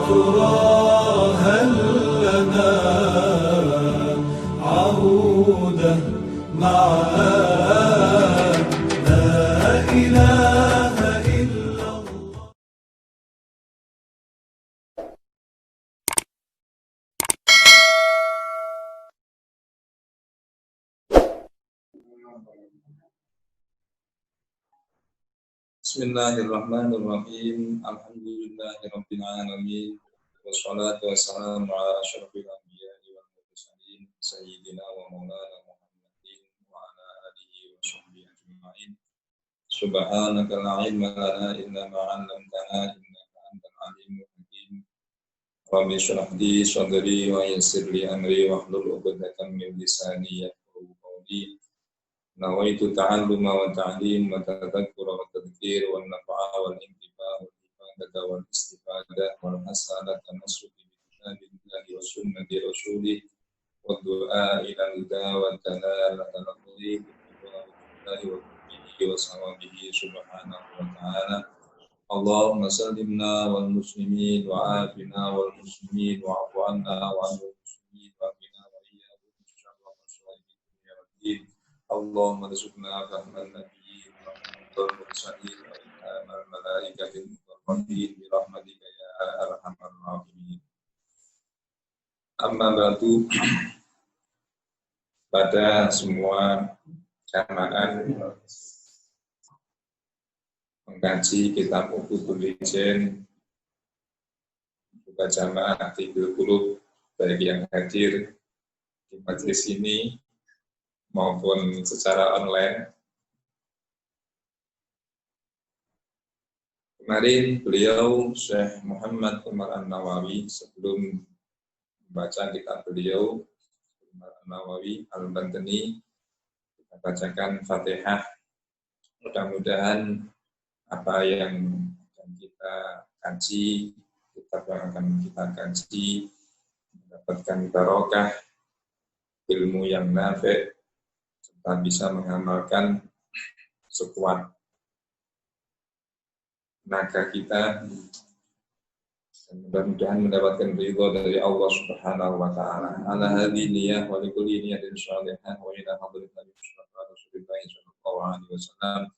ترى هل لنا عودة معاد لا إله إلا الله. Bismillahirrahmanirrahim. Alhamdulillahirabbil alamin. Wassalatu wassalamu ala asyrofil anbiya'i wal mursalin sayyidina wa maulana Muhammadin wa ala alihi wa sahbihi ajma'in. Subhanaka la ilma lana illa ma 'allamtana innaka antal alimul hakim. Rabbi shrah li sadri wa yassir li amri wahlul 'uqdatam min lisani yafqahu qawli. Nawaitu ta'alluma wa ta'lim wa tadhakkura wa tadhkir wa nafa'a wal intifa' wal ifadata wal istifadah wal hasanata nasuki bi kitabillahi wa sunnati rasulih wa du'a ila al-huda wa dalalata al-qurib wa billahi wa bihi wa sawabihi subhanahu wa ta'ala. Allahumma sallimna wal muslimin wa afina wal muslimin wa afu anna wa anil muslimin wa bina wa iyyahum syarra masyarakat ya rabbin. Allahumma rizqna fahman nabiyyin wa rahmatul mursalin wa ilhamal malaikatil muqarrabin bi rahmatika ya arhamar rahimin. Amma ba'du, pada semua jamaah mengkaji kitab Uqudul Ijen, juga jamaah Tibil Qulub baik yang hadir di majelis ini maupun secara online. Kemarin beliau Syekh Muhammad Umar An-Nawawi sebelum membaca kitab beliau Umar An-Nawawi Al-Bantani, kita bacakan Fatihah. Mudah-mudahan apa yang akan kita kaji, kitab yang akan kita kaji mendapatkan barokah, ilmu yang nafi', serta bisa mengamalkan sekuat tenaga kita, dan mudah-mudahan mendapatkan ridho dari Allah Subhanahu wa taala. Ala hadhihi niyyah wa likulli niyyatin shalihah wa ila hadratin Rasulillah sallallahu alaihi wasallam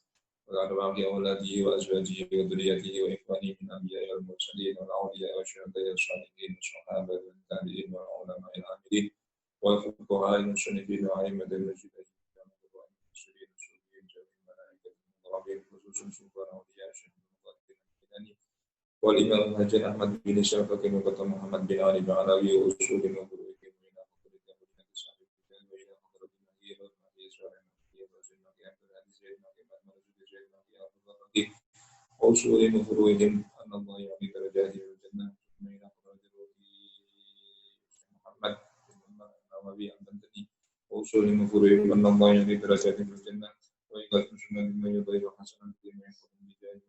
wa ala awladihi wa azwajihi wa dhurriyyatihi wa ikhwanihi min anbiya'i wal mursalin wal awliya'i wa syuhada'i was shalihin wa sahabati wa tabi'in wa ulama'il amilin wal fuqaha'il musannifin wa a'immatil mujtahidin wal imam Haji Ahmad bin Syafaq bin Muhammad bin Ali bin Alawi usul bin Muhammad bin usul mufuruhim anallahu ya'ti darajati wal jannah Muhammad bin Nawawi Al-Bantani usul mufuruhim anallahu ya'ti darajati wal jannah wa iqad sunnah min yudhiru hasanan bi ma yakun bi jannah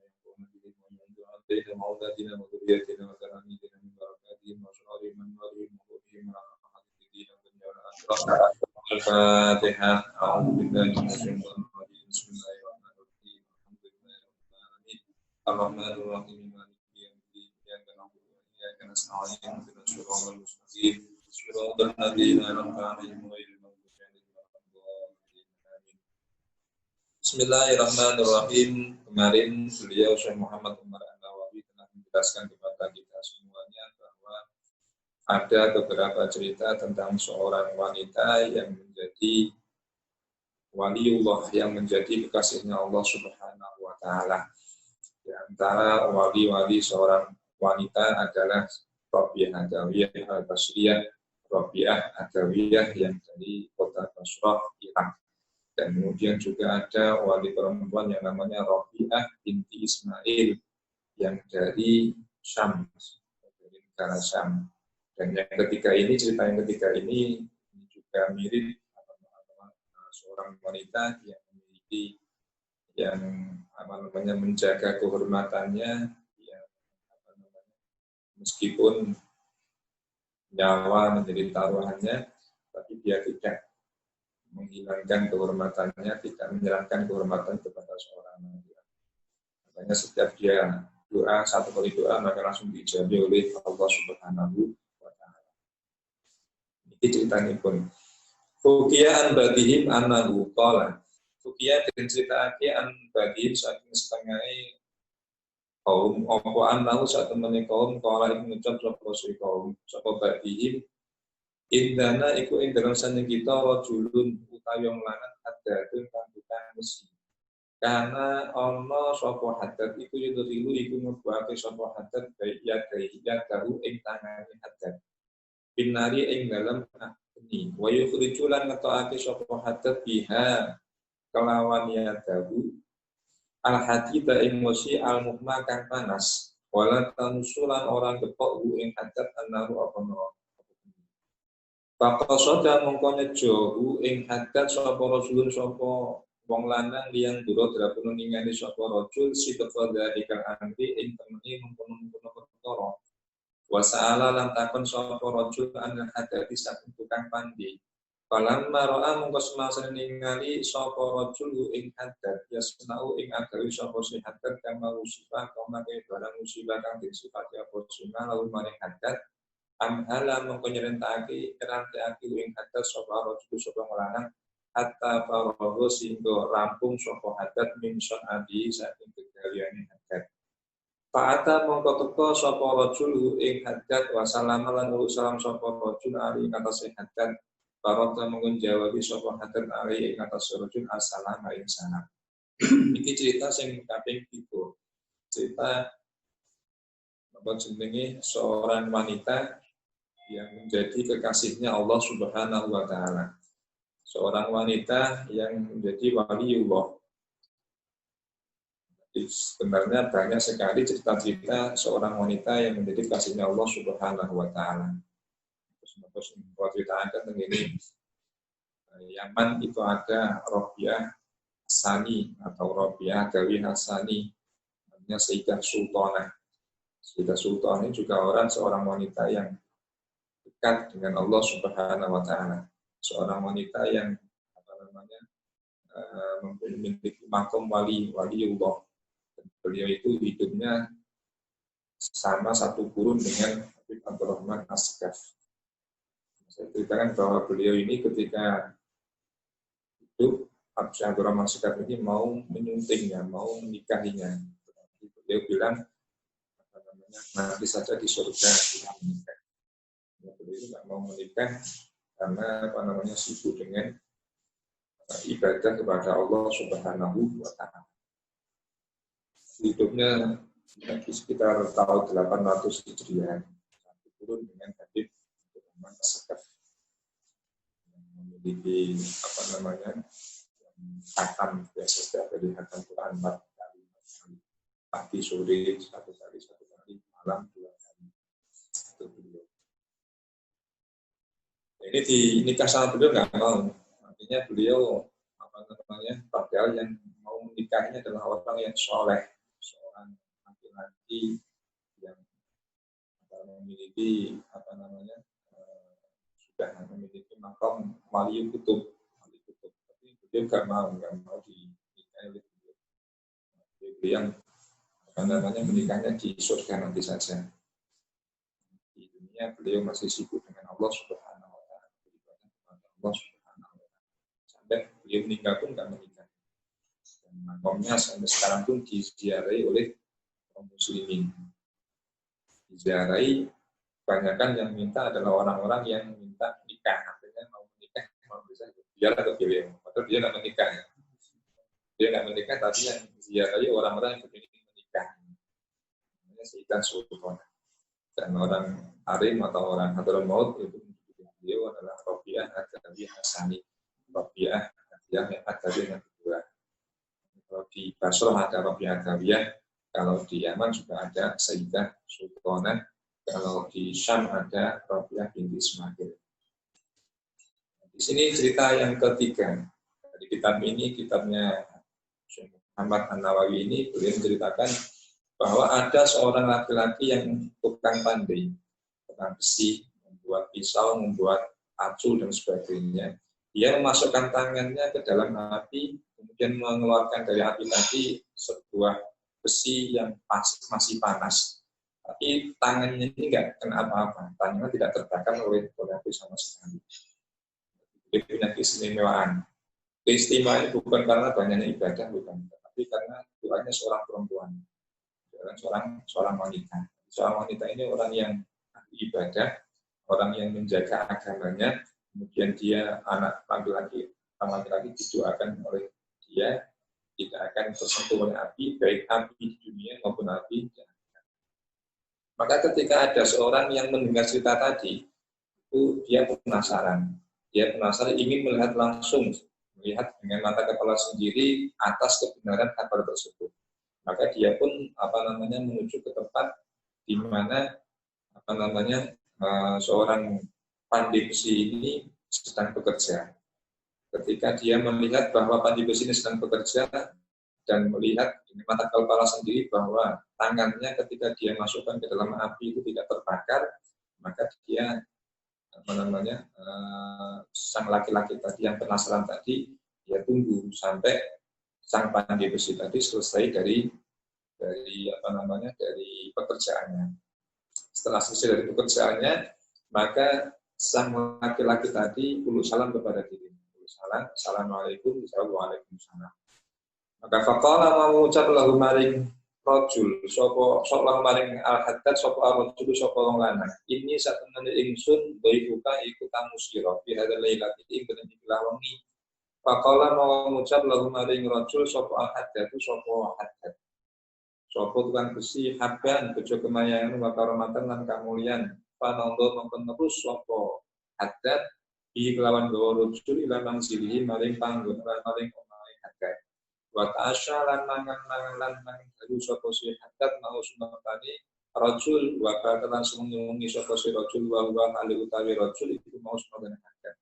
Alaihi ma'udatina wa dhurriyyatina wa taramidina min barakatihim wa syarihim man warihim wa hudihim wa rahmatihim wa dunya wa akhirah. Al-Fatihah. A'udhu billahi minasyaitanir rajim. Bismillahirrahmanirrahim. Alhamdulillahirabbil alamin. Ar-Rahmanir Rahim. Maliki yaumiddin. Iyyaka na'budu wa iyyaka nasta'in. Ihdinas siratal mustaqim. Siratal ladzina an'amta 'alaihim ghairil maghdubi 'alaihim waladdallin. Amin. Bismillahirrahmanirrahim. Kemarin beliau Syekh Muhammad Umar An-Nawawi telah menjelaskan kepada kita semuanya bahwa ada beberapa cerita tentang seorang wanita yang menjadi waliullah, yang menjadi kekasihnya Allah Subhanahu wa taala. Di antara wali-wali seorang wanita adalah Rabi'ah Adawiyah Al-Basriyah, Rabi'ah Adawiyah yang dari kota Basrah, Irak. Dan kemudian juga ada wali perempuan yang namanya Rabi'ah binti Ismail yang dari Syam, dari negara Syam. Dan yang ketiga ini, cerita yang ketiga ini juga mirip seorang wanita yang memiliki menjaga kehormatannya, meskipun nyawa menjadi taruhannya, tapi dia tidak menghilangkan kehormatannya, tidak menyerahkan kehormatan kepada seorang wanita. Makanya setiap dia doa, satu kali doa maka langsung dijawab oleh Allah Subhanahu wa taala. Iki ceritanya pun. Fukiya an badihim annahu qala. Fukiya den critakake an badihim saking setengah kaum apa annahu sak temene kaum qala ing ngucap sapa kaum sapa badihim indana iku ing dalam saneng kita rajulun utawi wong lanang hadatun kang tukang mesi. Karena ana sapa hadat iku yudhilu iku mbuake sapa hadat baik ya dahu ing tangane hadat. Binari ing dalam ini wa yukhriju lan ngetokake sapa hadat biha kelawan ya dahu al hadida ing musi al muhma kang panas wala tanusulan orang gepok ing hadat anaru apa no. Pakosoda mongko nejo ing hadat sapa rasulun sapa wong lanang liyang dura drapun ningani sapa rajul sitafadha ikal anti ing temeni mengkono-mengkono perkara. Wa sa'ala lan takon sapa rajul an hadati saking tukang pandi. Falamma ra'a mongko semasa ningali sapa rajul ing hadat yasnau ing agawi sapa si hadat kama musibah kama barang musibah kang disifati apa sunah lalu maring hadat. Amhala mongko nyerentake keranteake ing hadat sapa rajul sapa lanang hatta parago singgo rampung sapa hadat min sunadi saking kegaliane hadat. Fa'ata mongko teka sapa rajul ing hadat wa salama lan salam sapa rajul ali atase hadat. Barata mongko jawab sapa hadat ali ing atase rajul assalamu ing salam. Iki cerita sing kaping 3. Cerita apa jenenge seorang wanita yang menjadi kekasihnya Allah Subhanahu wa taala. Seorang wanita yang menjadi waliullah. Jadi sebenarnya banyak sekali cerita-cerita seorang wanita yang menjadi kasihnya Allah Subhanahu wa taala. Terus cerita ada begini. Yaman itu ada Rabi'ah Hasani atau Rabi'ah Gawi Hasani, namanya Sayyidah Sultanah. Sayyidah Sultanah ini juga seorang wanita yang dekat dengan Allah Subhanahu wa taala. Seorang wanita yang memiliki makom waliullah. Beliau itu hidupnya sama satu kurun dengan Habib Abdurrahman As-Sakaf. Saya ceritakan bahwa beliau ini ketika hidup Habib Abdurrahman As-Sakaf ini mau menyuntingnya, mau menikahinya. Beliau bilang nanti saja di surga kita menikah. Beliau tidak mau menikah karena sibuk dengan ibadah kepada Allah Subhanahu wa taala. Hidupnya di sekitar tahun 800 Hijriah, satu turun dengan Habib Abdurrahman As-Sakaf yang memiliki khatam biasa setiap hari khatam Quran 4 kali, pagi sore satu kali, malam 2 kali. Itu beliau. Ini di nikah sama beliau nggak mau. Artinya beliau padahal yang mau menikahnya adalah orang yang soleh, seorang laki-laki yang memiliki sudah memiliki makam wali kutub. Tapi beliau nggak mau dinikahi oleh beliau. Beliau menikahnya di surga nanti saja. Di dunia beliau masih sibuk dengan Allah Subhanahu wa taala, beribadah kepada Allah Subhanahu wa taala. Sampai beliau meninggal pun nggak menikah. Dan makamnya sampai sekarang pun diziarahi oleh kaum muslimin. Diziarahi kebanyakan yang minta adalah orang-orang yang minta nikah. Artinya mau menikah, mau bisa ziarah ke beliau. Padahal dia nggak menikah. Dia nggak menikah, tapi yang diziarahi orang-orang yang ingin menikah. Namanya Sayyidah Sultanah. Dan orang alim atau orang hadratul maut itu beliau adalah Rabi'ah Ad-Dawiyah Hasani. Rabi'ah yang kedua. Kalau di Basrah ada Rabi'ah Ad-Dawiyah, kalau di Yaman juga ada Sayyidah Sultanah, kalau di Syam ada Rabi'ah binti Ismail. Di sini cerita yang ketiga. Di kitab ini, kitabnya Syekh Muhammad An-Nawawi ini, beliau menceritakan bahwa ada seorang laki-laki yang tukang pandai, tukang besi, membuat pisau, membuat acu dan sebagainya. Dia memasukkan tangannya ke dalam api, kemudian mengeluarkan dari api tadi sebuah besi yang masih panas. Tapi tangannya ini enggak kena apa-apa, tangannya tidak terbakar oleh api sama sekali. Dia punya keistimewaan. Keistimewaan bukan karena banyaknya ibadah, bukan, tapi karena doanya seorang perempuan, seorang wanita. Seorang wanita ini orang yang ibadah, orang yang menjaga agamanya, kemudian dia anak laki-laki didoakan oleh dia tidak akan tersentuh oleh api, baik api di dunia maupun api di akhirat. Maka ketika ada seorang yang mendengar cerita tadi, itu dia penasaran ingin melihat langsung, melihat dengan mata kepala sendiri atas kebenaran kabar tersebut. Maka dia pun menuju ke tempat di mana seorang pandai besi ini sedang bekerja. Ketika dia melihat bahwa pandai besi ini sedang bekerja dan melihat dengan mata kepala sendiri bahwa tangannya ketika dia masukkan ke dalam api itu tidak terbakar, maka dia sang laki-laki tadi yang penasaran tadi, dia tunggu sampai sang pandai besi tadi selesai dari pekerjaannya. Setelah selesai dari pekerjaannya, maka sang laki-laki tadi ulu salam kepada diri. Assalamualaikum, waalaikumsalam. Maka faqala mau ucap lahu maring rajul sapa maring al-haddad sapa rajul sapa wong lanang. Ini satemene ingsun dhaifuka iku tamu sira fi hadzal lailati ing dalem ikhlas wengi. Faqala mau ucap lahu maring rajul sapa al-haddad sapa haddad. Sapa tukang besi habban bejo kemayangan wa karomatan lan kamulyan. Panangga mongkon terus sapa haddad iki kelawan gawa rajul ila mangsilihi maring panggon maring omahe haddad. Wa ta'asya lan mangan dalu sapa si haddad mau sumatani rajul wa katalan semungi sapa si rajul wa huwa hal utawi rajul iku mau sumatani haddad.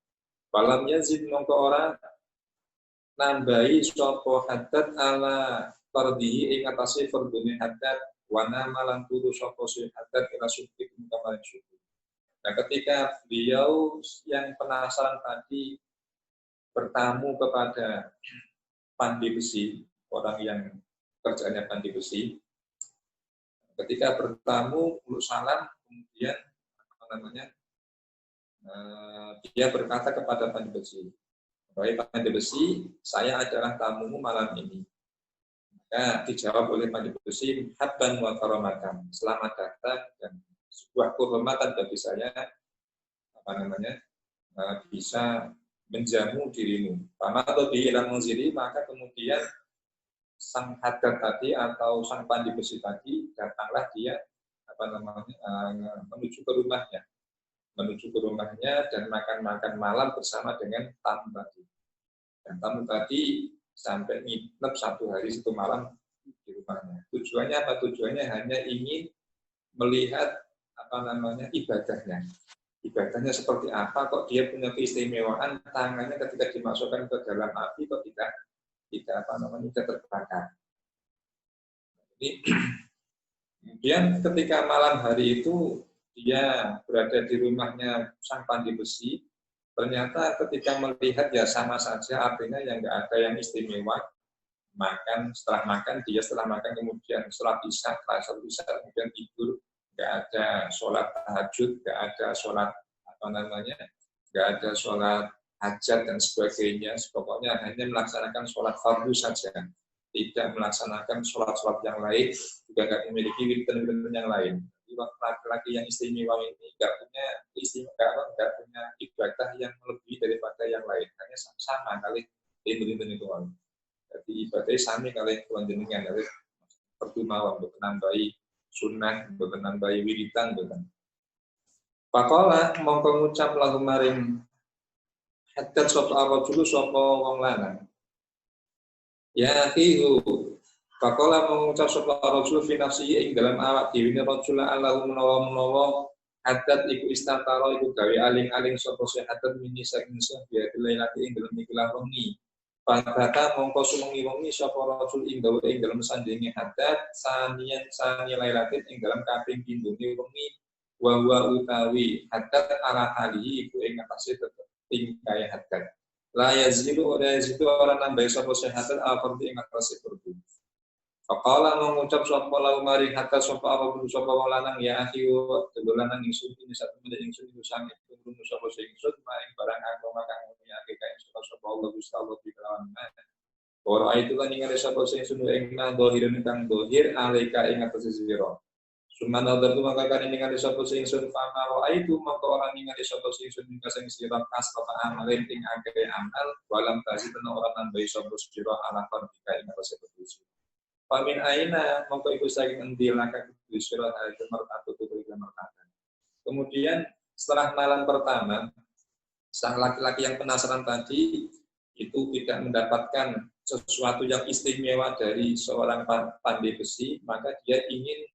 Falam yazid mongko ora nambahi sapa haddad ala fardhi ing atase fardune haddad wa namalan turu sapa si haddad ila subhi kamarin syukur. Nah, ketika beliau yang penasaran tadi bertamu kepada pandai besi, orang yang kerjanya pandai besi, ketika bertamu ulu salam, kemudian dia berkata kepada pandai besi, "Baik pandai besi, saya adalah tamumu malam ini." Maka dijawab oleh pandai besi, "Habban wa karamatan." Selamat datang dan sebuah kehormatan bagi saya bisa menjamu dirimu. Pamato di ilang menziri, maka kemudian sang haddad tadi atau sang pandai besi tadi datanglah dia menuju ke rumahnya dan makan malam bersama dengan tamu tadi. Dan tamu tadi sampai nginep 1 hari 1 malam di rumahnya. Tujuannya apa? Tujuannya hanya ingin melihat ibadahnya seperti apa, kok dia punya keistimewaan tangannya ketika dimasukkan ke dalam api kok tidak terbakar. Jadi kemudian ketika malam hari itu dia berada di rumahnya sang pandai besi, ternyata ketika melihat ya sama saja, artinya yang nggak ada yang istimewa. Setelah makan kemudian sholat isya, kemudian tidur. Nggak ada sholat tahajud, nggak ada sholat nggak ada sholat hajat dan sebagainya. Pokoknya hanya melaksanakan sholat fardu saja, tidak melaksanakan sholat yang lain, juga nggak memiliki wirid-wirid yang lain. Jadi laki-laki yang istimewa ini nggak punya ibadah yang lebih daripada yang lain, hanya sama kali itu. Jadi ibadahnya sami kali Tuhan jenengan, dari pertumawang untuk menambahi sunnah, untuk menambahi wiridan, bukan. Pakola mongko ngucap lahu maring haddad sapa rajul sapa wong lanang. Ya akhihu. Pakola mengucap sapa rajul fi nafsihi ing dalam awak dhewe rajul Allahu menawa haddad iku istatara iku gawe aling-aling sapa si haddad mini saking biya lailati ing dalam ikilah wengi. Padahal mongko sumengi-wengi sapa rajul ing dalam sandinge haddad sani lailatin ing dalam kaping pindhone wengi wa utawi haddad ala halihi iku ing atase tingkai haddad la yazidu ora nambahi sapa si haddad al-fardi ing atase fardu. Faqala mengucap sapa lau mari hatta sapa apa kudu sapa lanang ya akhi lanang ingsun ini satu menit ingsun iku sami kudu sapa sing ingsun maring barang aku makang ngene kae sapa Allah Gusti Allah di kelawan ora itu lan ingare sapa sing sunu ing dohirin kang dohir alika ing atas sira Sumana tu maka kan ingare sapa sing ingsun pamaro itu maka ora ingare sapa sing ingsun ing sing sira kas apa amal ing akeh amal walam kasih ten ora nambahi sapa sira ala kan ing atas sira Pamin aina mongko iku saking endi langkah kudu sira martabat kudu martabat. Kemudian setelah malam pertama, sang laki-laki yang penasaran tadi itu tidak mendapatkan sesuatu yang istimewa dari seorang pandai besi, maka dia ingin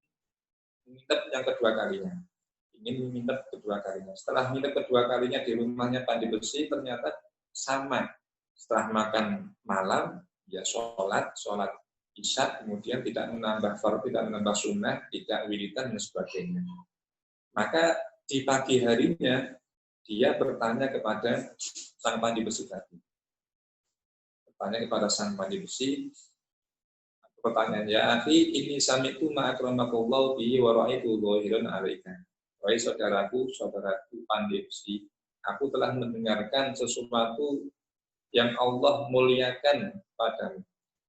menginap yang kedua kalinya. Ingin menginap kedua kalinya. Setelah menginap kedua kalinya di rumahnya pandai besi, ternyata sama. Setelah makan malam, ya sholat Isya, kemudian tidak menambah fardu, tidak menambah sunnah, tidak wiridan, dan sebagainya. Maka di pagi harinya, dia bertanya kepada sang pandai besi tadi. Bertanya kepada sang pandai besi, pertanyaan, ya akhi, ini sami'tu ma'akramakullahu bihi wa ra'itu dhahirun 'alaika. Wahai saudaraku pandai besi, aku telah mendengarkan sesuatu yang Allah muliakan padamu.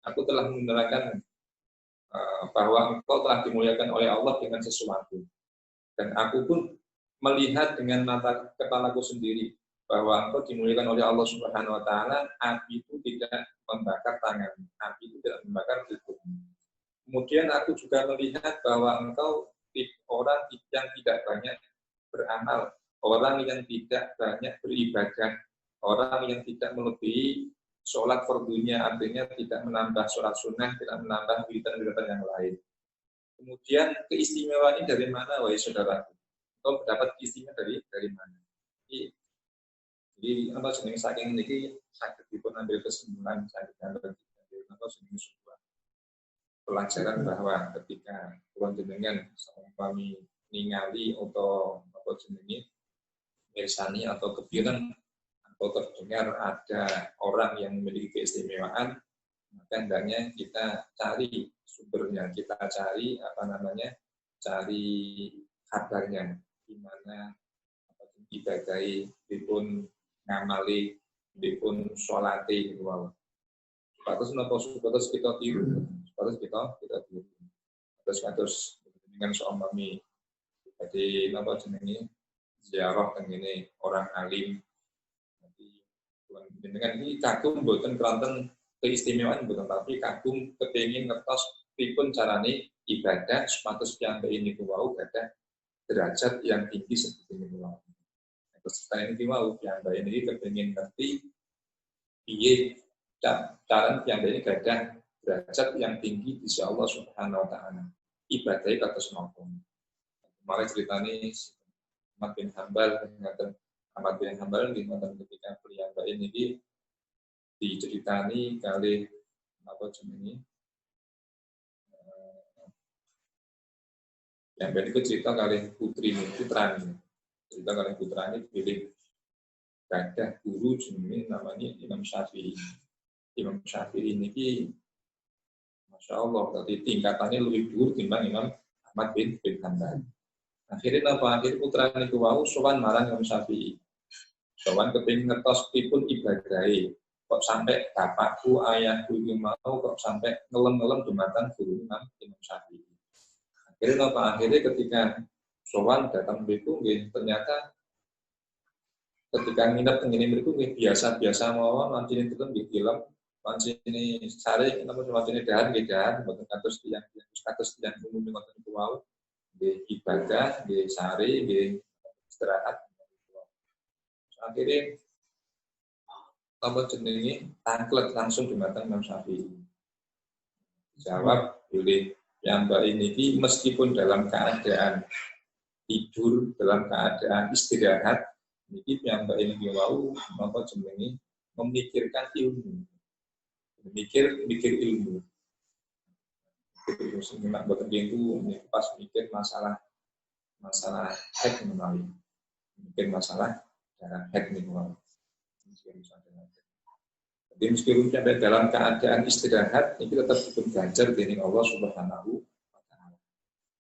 Aku telah menerangkan bahwa engkau telah dimuliakan oleh Allah dengan sesuatu. Dan aku pun melihat dengan mata kepalaku sendiri bahwa engkau dimuliakan oleh Allah Subhanahu wa taala, api itu tidak membakar tangan, api itu tidak membakar tubuhmu. Kemudian aku juga melihat bahwa engkau orang yang tidak banyak beramal, orang yang tidak banyak beribadah, orang yang tidak melebihi sholat fardunya, artinya tidak menambah sholat sunnah, tidak menambah wiridan yang lain. Kemudian keistimewaan ini dari mana, wahai saudaraku? Kau mendapat istimewa dari mana? Jadi apa jeneng saking ini sakit dipun ambil kesimpulan sakit ambil apa jeneng sebuah pelajaran bahwa ketika Tuhan jenengan kami ningali atau apa jenenge mirsani atau kepiran atau terdengar ada orang yang memiliki keistimewaan, maka hendaknya kita cari sumbernya, kita cari cari kabarnya, di mana ibadahi, dipun ngamali, dipun sholati, wow. Supados kita tiru, terus dengan seumpami jadi napa jenenge ziarah tengene orang alim. Dengan ini kagum mboten kelanten keistimewaan mboten, tapi kagum kepengin ngertos pripun carane ibadah supados piyambake niku wau gadah derajat yang tinggi seperti niku wau. Terus selain itu wau piyambake niki kepengin ngerti piye cara piyambake gadah derajat yang tinggi di sisi Allah Subhanahu wa taala. Ibadah kados napa? Kemarin ceritane Ahmad bin Hambal ngaten Ahmad bin Hambal di mantan ketika piyambake ini diceritani kali apa jenenge yang itu cerita kali putrane pilih gadah guru jenenge namanya Imam Syafi'i. Imam Syafi'i ini Masya Allah, tadi tingkatannya lebih dhuwur timbang Imam Ahmad bin Hambal. Akhirnya putra niku wau sowan marang Imam Syafi'i. Sowan kepengin ngertos pripun ibadahe. Kok sampai bapakku, ayahku iki mau kok sampai ngelem-ngelem dumateng guru Imam Syafi'i. Akhirnya ketika sowan datang mriku nggih ternyata ketika nginep tengene mriku nggih biasa-biasa mawon mancine tetep nggih film, mancine sare napa mancine dahan nggih dahan mboten kados tiyang umum ngoten niku wau. Ibadah, di sehari, di istirahat. Akhirnya tambah jenenge tangklet langsung dumateng Imam Syafi'i. Jawab, pilih yang mbak ini meskipun dalam keadaan tidur, dalam keadaan istirahat, ini yang mbak ini wau apa jenenge memikirkan ilmu, mikir ilmu. Terus nak bekerja itu pas mikir masalah hack menawi, mikir masalah cara hack nih wow. Jadi meskipun sampai dalam keadaan istirahat, ini tetap dipun ganjar dening Allah Subhanahu wa taala.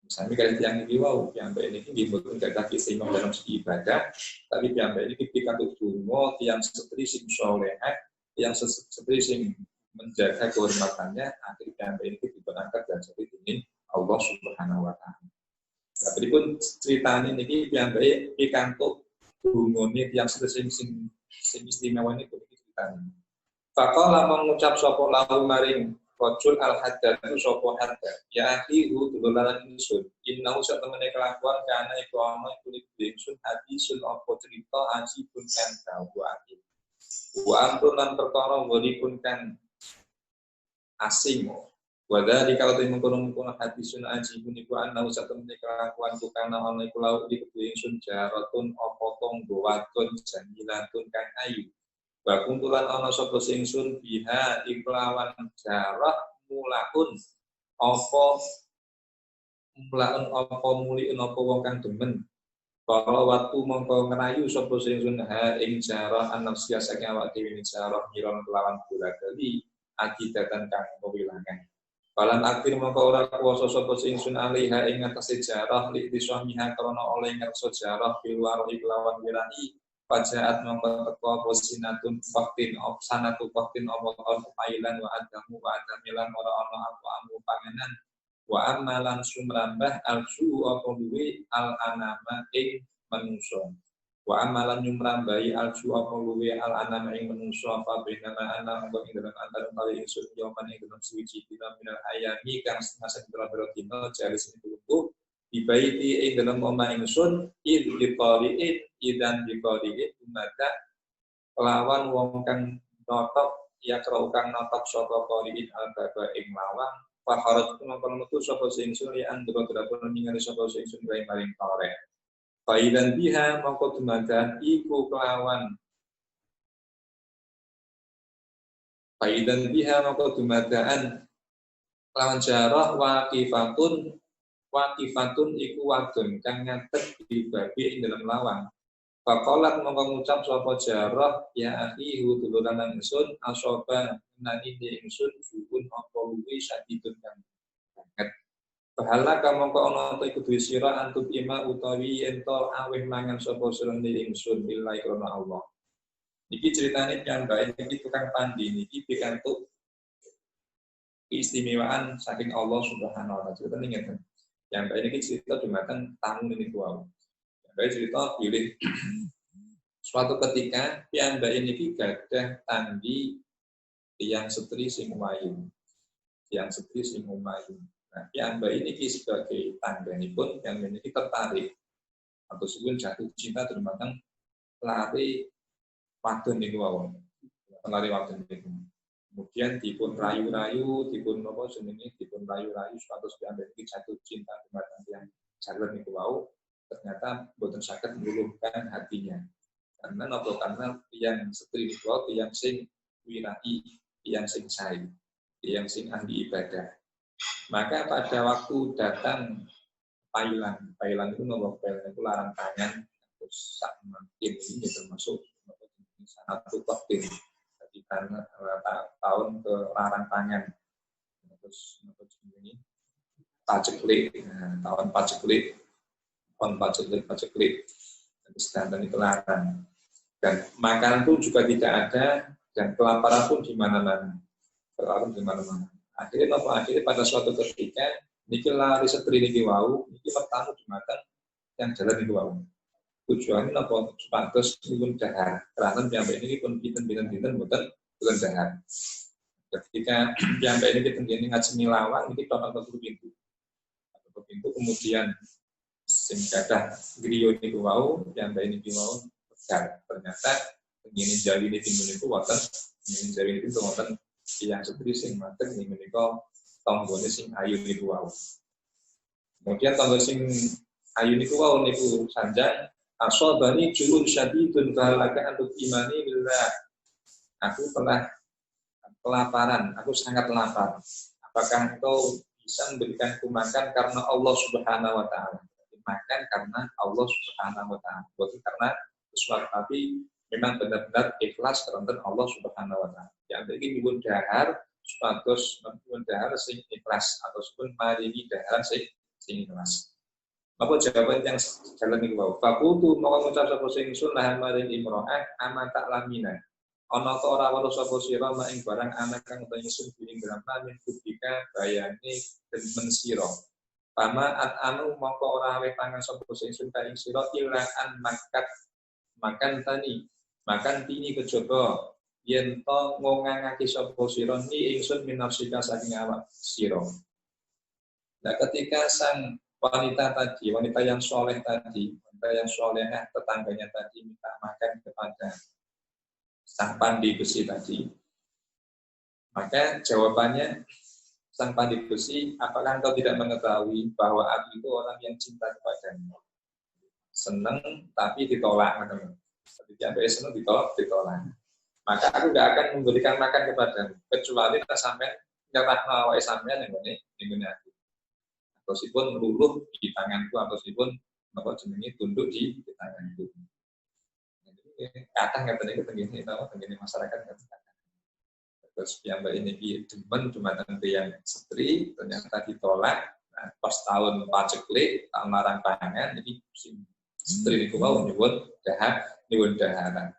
Misalnya kalau yang ini wow, yang ini dibutuhkan gak keistimewaan dalam segi ibadah, tapi yang ini ketika tudungo yang setri sing solehah, yang setri sing menjaga kehormatannya, akhirnya yang ini diberangkat dan jadi dening Allah Subhanahu wa taala. Tapi pun ceritanya ini yang baik pikantuk hubungannya yang sing istimewa ini begitu ceritanya. Faqala mengucap sapa lahu maring rajul al-haddatu sapa haddad ya akhiru dolaran ingsun innahu sak temene kelakuan kana iku ana iku ingsun hadisun apa cerita ajibun kan dawa akhir wa amrun lan perkara walipun kan asing wadari kalau mengkono-mengkono hadisun ajibun iku ana sak temene kelakuan ku kana ana iku lahu iku ingsun jaratun apa tangga wadon jamilatun kang ayu. Bakuntulan ana sapa singsun biha iklawan jarah mulaun apa muliun apa wong kang demen para waktu mongko ngerayu sapa singsun ha ing jarah anafsiya saking awak dhewe ing jarah miron kelawan bola-bali akidatan kang kewilangan balan akhir mongko ora kuwasa sapa singsun alaiha ing atase jarah li diswamiha krana oleh ngerso jarah piluar iklawan wirai Pajaat mongko teko posinatun faktin opsanatu faktin omokon pailan wa adamu wa adamilan ora ana apa panganan wa amalan sumrambah alsu apa luwe al anama ing manungsa wa amalan nyumrambahi alsu apa luwe al anama ing manungsa apa benama ana mongko ing dalam antara kali ingsun jaman ing dalam suci dina minal ayami kang semasa berapa dina jalis itu dibaiti ing dalam omah ingsun id liqali'id idan liqali'id maka lawan wong kang notok ya karo kang notok sapa qali'id al-baba ing lawang faharat mongkon metu sapa ingsun li andro drapun ningali sapa ingsun wae maring tore faidan biha mongko dumadan iku kelawan faidan biha mongko dumadaan lawan jarah waqifatun iku wadon kang ngadeg di babi ing dalam lawang. Faqalat mongko ngucap sapa jarah ya akhi duluran ingsun asoba nani ingsun suun apa luwi sadidun kang banget. Pahala kamangka ana ta iku duwe sira antut ima utawi ento aweh mangan sapa sira ingsun billahi krana Allah. Iki ceritane piyambake iki tukang pandi niki pikantuk keistimewaan saking Allah Subhanahu wa taala. Cerita ngeten. Yang ini cerita jumatan tamu ini wow. Yang cerita pilih suatu ketika yang ini gadah tandi yang setri sing wayu, Nah, yang ini sebagai tanda ini pun yang ini tertarik atau sebelum jatuh cinta jumatan lari waktu ini wow, lari waktu ini. Kemudian dipun rayu-rayu, dipun rayu-rayu suatu yang jatuh cinta dengan yang jalan itu wow, ternyata boten saged meluluhkan hatinya. Karena yang setri itu yang sing wirai, yang sing sae, yang sing ahli ibadah. Maka pada waktu datang pailan itu itu larang tangan, terus sak mungkin ini termasuk satu waktu. Karena tahun ke larang tangan terus ini paceklik tahun paceklik dan itu larang dan makanan pun juga tidak ada dan kelaparan pun di mana-mana akhirnya pada suatu ketika niki lari setri niki wau niki pertama dimakan yang jalan niki wau tujuannya apa supados pun dahar karena sampai ini pun pinten boten dahar ketika sampai ini pinten ngaji lawang ini total pintu kemudian sing kadah griyo niku wau sampai ini wau besar ternyata ingin jali ini pintu niku wonten yang setri sing mateng ning menika tanggane sing ayu niku wau kemudian tangga sing ayu niku wau niku sanjang asobani julun syadidun kehalakan untuk imani billah. Aku telah kelaparan, aku sangat lapar. Apakah engkau bisa memberikanku makan karena Allah Subhanahu wa taala? Makan karena Allah Subhanahu wa taala. Bukan karena sesuatu tapi memang benar-benar ikhlas karena Allah Subhanahu wa taala. Ya iki nyuwun dahar supados nyuwun dahar sing ikhlas ataupun maringi dahar sing ikhlas. Apa jawaban yang jalan iku wae? Fakutu moko ngucap sapa sing ingsun lahan maring imro'ah ama tak lamina. Ana ta ora weruh sapa sira mak ing barang anak kang utawa ingsun ing dalam min kubika bayane demen sira. Pama anu mongko ora awe pangan sapa sing ingsun ka ing sira ilaan makan tini kejaba yen to ngongangake sapa sira ni ingsun minafsika saking awak sira. Nah, ketika sang wanita tadi, wanita yang soleh tadi, wanita yang solehah tetangganya tadi minta makan kepada sang pandi besi tadi, maka jawabannya sang pandi besi, apakah engkau tidak mengetahui bahwa aku itu orang yang cinta kepadamu? Senang tapi ditolak, ketika senang ditolak. Maka aku tidak akan memberikan makan kepadamu, kecuali sampai nyerah awak sampean yang ini aku. Ataupun meluluh di tanganku, ataupun apa jenenge tunduk di tanganku. Kadang katanya ketengini masyarakat katakan. Terus yang ini demen cuma nanti yang setri ternyata ditolak. Nah, pas tahun paceklik tahun larang pangan jadi setri niku mau nyuwun daharan.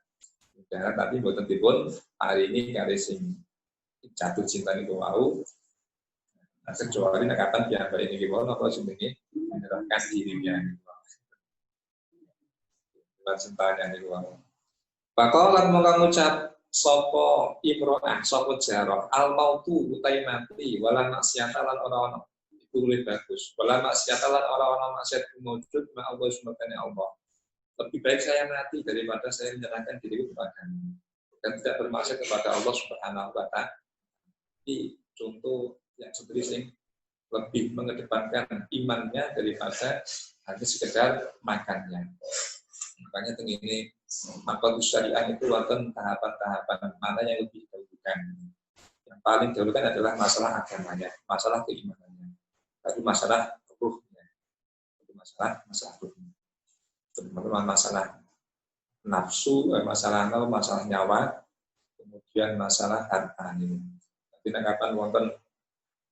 Daharan tapi mboten dipun hari ini kali sing jatuh cinta niku wau. Nah, kecuali kapan piyambak ini gimana apa jenenge menyerahkan dirinya. Cintanya niku wau. Pakolan mongko ngucap sapa imro'ah sapa jarah al mautu utai mati wala maksiata lan ora ana iku luwih bagus wala maksiata lan ora ana maksiat mujud ma Allah subhanahu Allah. Lebih baik saya mati daripada saya menyerahkan diriku kepadamu dan tidak bermaksiat kepada Allah Subhanahu wa taala. Ini contoh yang seperti sing lebih mengedepankan imannya daripada hanya sekedar makannya. Makanya ini makhluk syariah itu wonten tahapan-tahapan mana yang lebih dahulukan. Yang paling dahulukan adalah masalah agamanya, masalah keimanannya, lalu masalah ruhnya, lalu masalah ruhnya. Teman-teman masalah nafsu, masalah nyawa, kemudian masalah harta ini. Tapi kapan wonten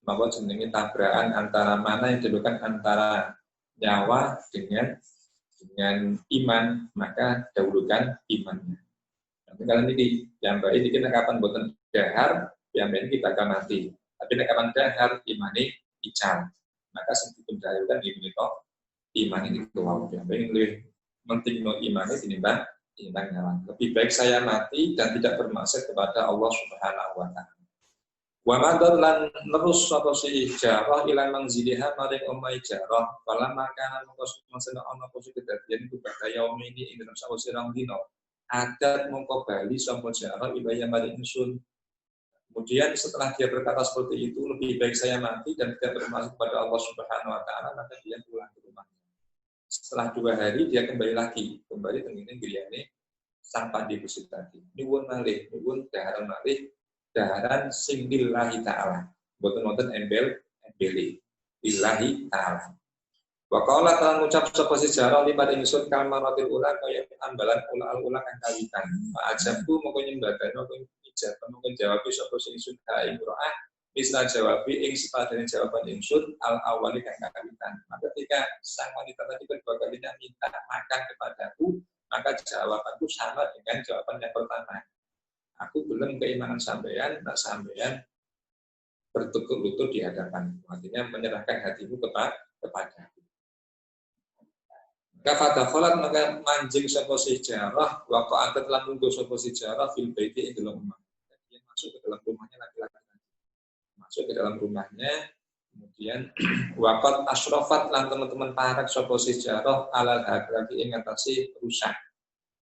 maka jenenge tabrakan antara mana yang didahulukan antara nyawa dengan iman, maka dahulukan imannya. Nanti kalian ini yang baik ini kita kapan boten dahar, yang baik kita akan mati. Tapi kapan dahar imani ical, maka sebetulnya dahulukan iman ini keluar. Yang baik lebih penting iman ini tinimbang nyawa. Lebih baik saya mati dan tidak bermaksud kepada Allah Subhanahu wa taala. Wa madar lan nerus sapa si jarah ila manziliha maring omai jarah kala makanan mongko masena ana posisi kedadian iku bakal yaum ini ing dalam sawise rong dina adat mongko bali sapa jarah ibaya maring ingsun. Kemudian setelah dia berkata seperti itu, lebih baik saya mati dan tidak bermaksud kepada Allah Subhanahu wa taala, maka dia pulang ke rumahnya. Setelah 2 hari dia kembali tengene griyane sang pandi besi tadi. Nyuwun daharan sing lillahi ta'ala. Boten-boten embeli lillahi ta'ala. Wa qala ta'ala ngucap sapa sejarah lipat ingsun kalmaratil ula kaya ambalan ula kang kawitan. Fa ajabku moko nyembadani moko ijab moko jawab sapa ingsun ka imro'ah misal jawab ing sepadane jawaban ingsun al awali kang kawitan. Maka ketika sang wanita tadi kedua kalinya minta makan kepadaku, maka jawabanku sama dengan jawaban yang pertama. Aku belum keimanan sampean, tak sampean bertukuk lutut di hadapan. Artinya menyerahkan hatimu kepadaku. Maka fadakholat maka manjing sapa sejarah, waktu angkat telah munggu sapa sejarah fil baiti ing dalam rumah. Dia masuk ke dalam rumahnya laki-laki. Masuk ke dalam rumahnya, kemudian waqat asyrafat lan teman-teman parak sapa sejarah alal hadrati ing atase rusak.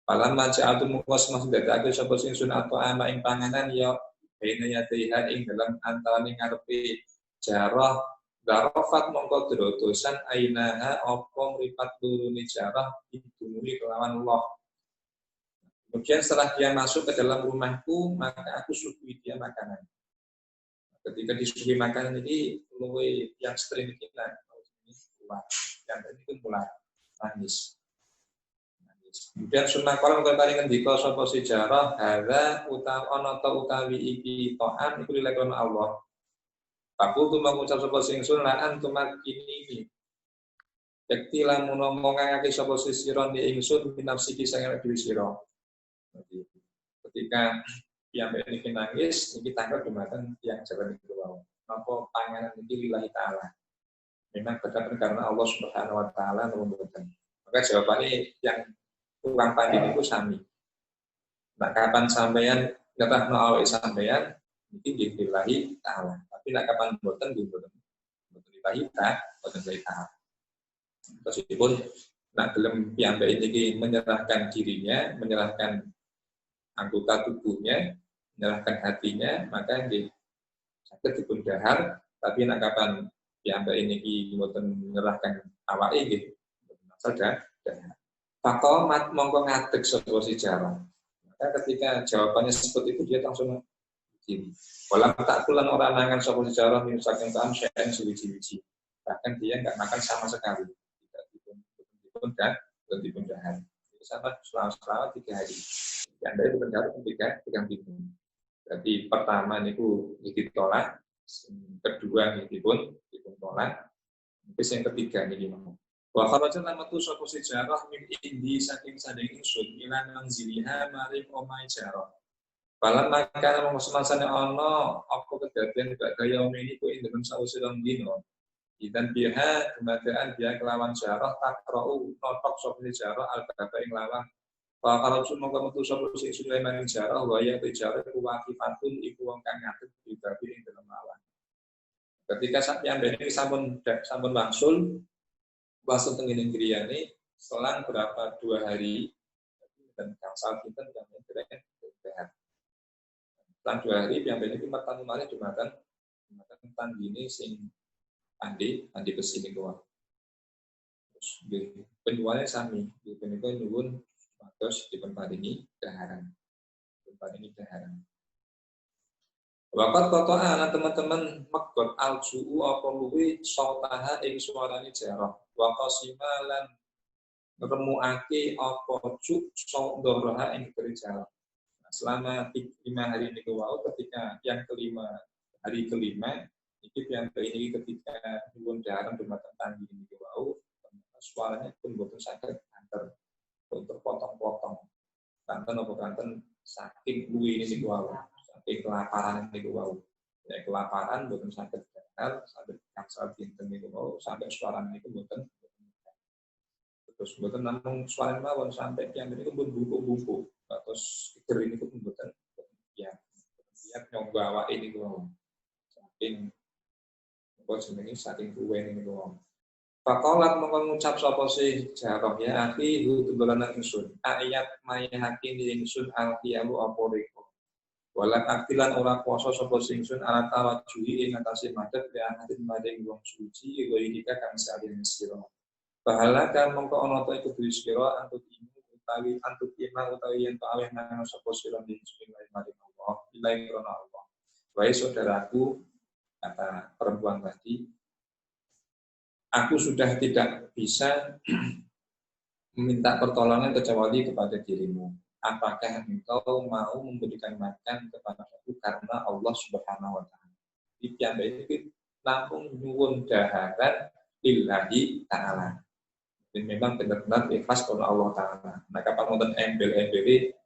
Palam maja'atu mukos masih dadake sapa sing sunat ama ing panganan ya bene ya tihan ing dalam antaraning ngarepe jarah darafat mongko drotosan ainaha apa mripat turune jarah didunui kelawan Allah. Kemudian setelah dia masuk ke dalam rumahku, maka aku suguhi dia makanan. Ketika disuguhi makanan ini luwe yang sering kita keluar. Yang tadi itu mulai nangis. Kemudian sunnah kalau paling ngendika sapa si jarah hadza utawi iki ta'am iku dilakon Allah. Aku tuh mengucap sapa sing sun la antum ini. Yakti lamun ngomongake sapa sisiron di ingsun binafsiki sange dhewe sira. Jadi ketika yang ini nangis, ini tanggal dumateng yang jalan itu wau. Napa panganan iki lillahi taala. Memang berdasarkan karena Allah Subhanahu wa taala memberikan. Maka jawabannya yang kurang panjang itu sami. Nah, kapan sampeyan ngetahno awake sampeyan iki lillahi taala. Tapi nak kapan boten lillahi taala. Meskipun nak gelem piyambak ini menyerahkan dirinya, menyerahkan anggota tubuhnya, menyerahkan hatinya, maka nggih saged dipun dahar, tapi nak kapan piyambak ini mboten menyerahkan awake nggih mboten asal dahar. Fakomat mongko ngadeg sapa si jarah. Maka ketika jawabannya seperti itu dia langsung begini. Walau tak pulang orang nangan sapa si jarah min saking ta'am syai'an suwi-wiji. Bahkan dia enggak makan sama sekali. Tidak dipun dahar. Itu sama selama 3 hari. Yang dari benar pegang pintu. Berarti pertama niku ditolak, kedua nipun tolak, terus yang ketiga niki mau. Wa kharaja lamatu sapa sejarah min indi saking sanding ingsun ila manziliha maring omahe jarah. Balan makana mengusmasane ana apa kedadian gak kaya ini ku ing dalem sawise rong dina. Dan biha kemudian dia kelawan jarah takrau notok sapa sejarah al-baba ing lawan. Wa kharaja mongko metu sapa sing Sulaiman ing jarah wa ya jarah ku waqifatun iku wong kang ngadeg dibabi ing dalem lawan. Ketika sampeyan ini sampun wangsul Wasul tengginen griyane selang berapa 2 hari dan kangsal kita yang mengerjakan sehat. Selang 2 hari yang ini pertama kali jumatan tanggini sing andi besi niku. Terus penjualnya sami, niku nyuwun terus diparingi daharan. Wakat kotoa anak teman-teman megot al-ju'u apa luwi sautaha ing suarane jarah. Wakasimalan remuake apa cuk saudaraha ing jarah. Nah, selama 5 hari ini wau ketika yang hari kelima ini ketika nyuwun daharan dumateng tanggi ini wau suaranya pun boten saged antar untuk potong-potong. Kanten saking luwi ini wau. Kelaparan niku wau. Ya kelaparan boten saged dahar sampai kangsal dinten niku wau sampai suara niku boten. Terus boten namung suara mawon sampai yang niku pun buku-buku. Terus iger niku pun boten. Ya nyoba awake niku wau. Saking saking kuwe niku wau. Pakolat mengucap sapa si jarah ya akhi hudulanan ingsun. Ayat mayahake ingsun alqiyamu apa reko. Walat aktilan ora kuasa sapa singsun ala tawajuhi ing atase madhep ya hadin maring wong suci iku indika kang salin sira. Pahala kan mongko ana ta iku diri sira antut imu utawi yen to aweh nang sapa sira ing sumber maring Allah ilahi krana Allah. Wahai saudaraku kata perempuan tadi, aku sudah tidak bisa meminta pertolongan kecuali kepada dirimu. Apakah engkau mau memberikan makan kepada aku karena Allah Subhanahu wa taala. Di piyambak iki langsung nyuwun daharan lillahi taala. Dan memang benar-benar ikhlas karena Allah taala. Nah, kapan wonten embel-embele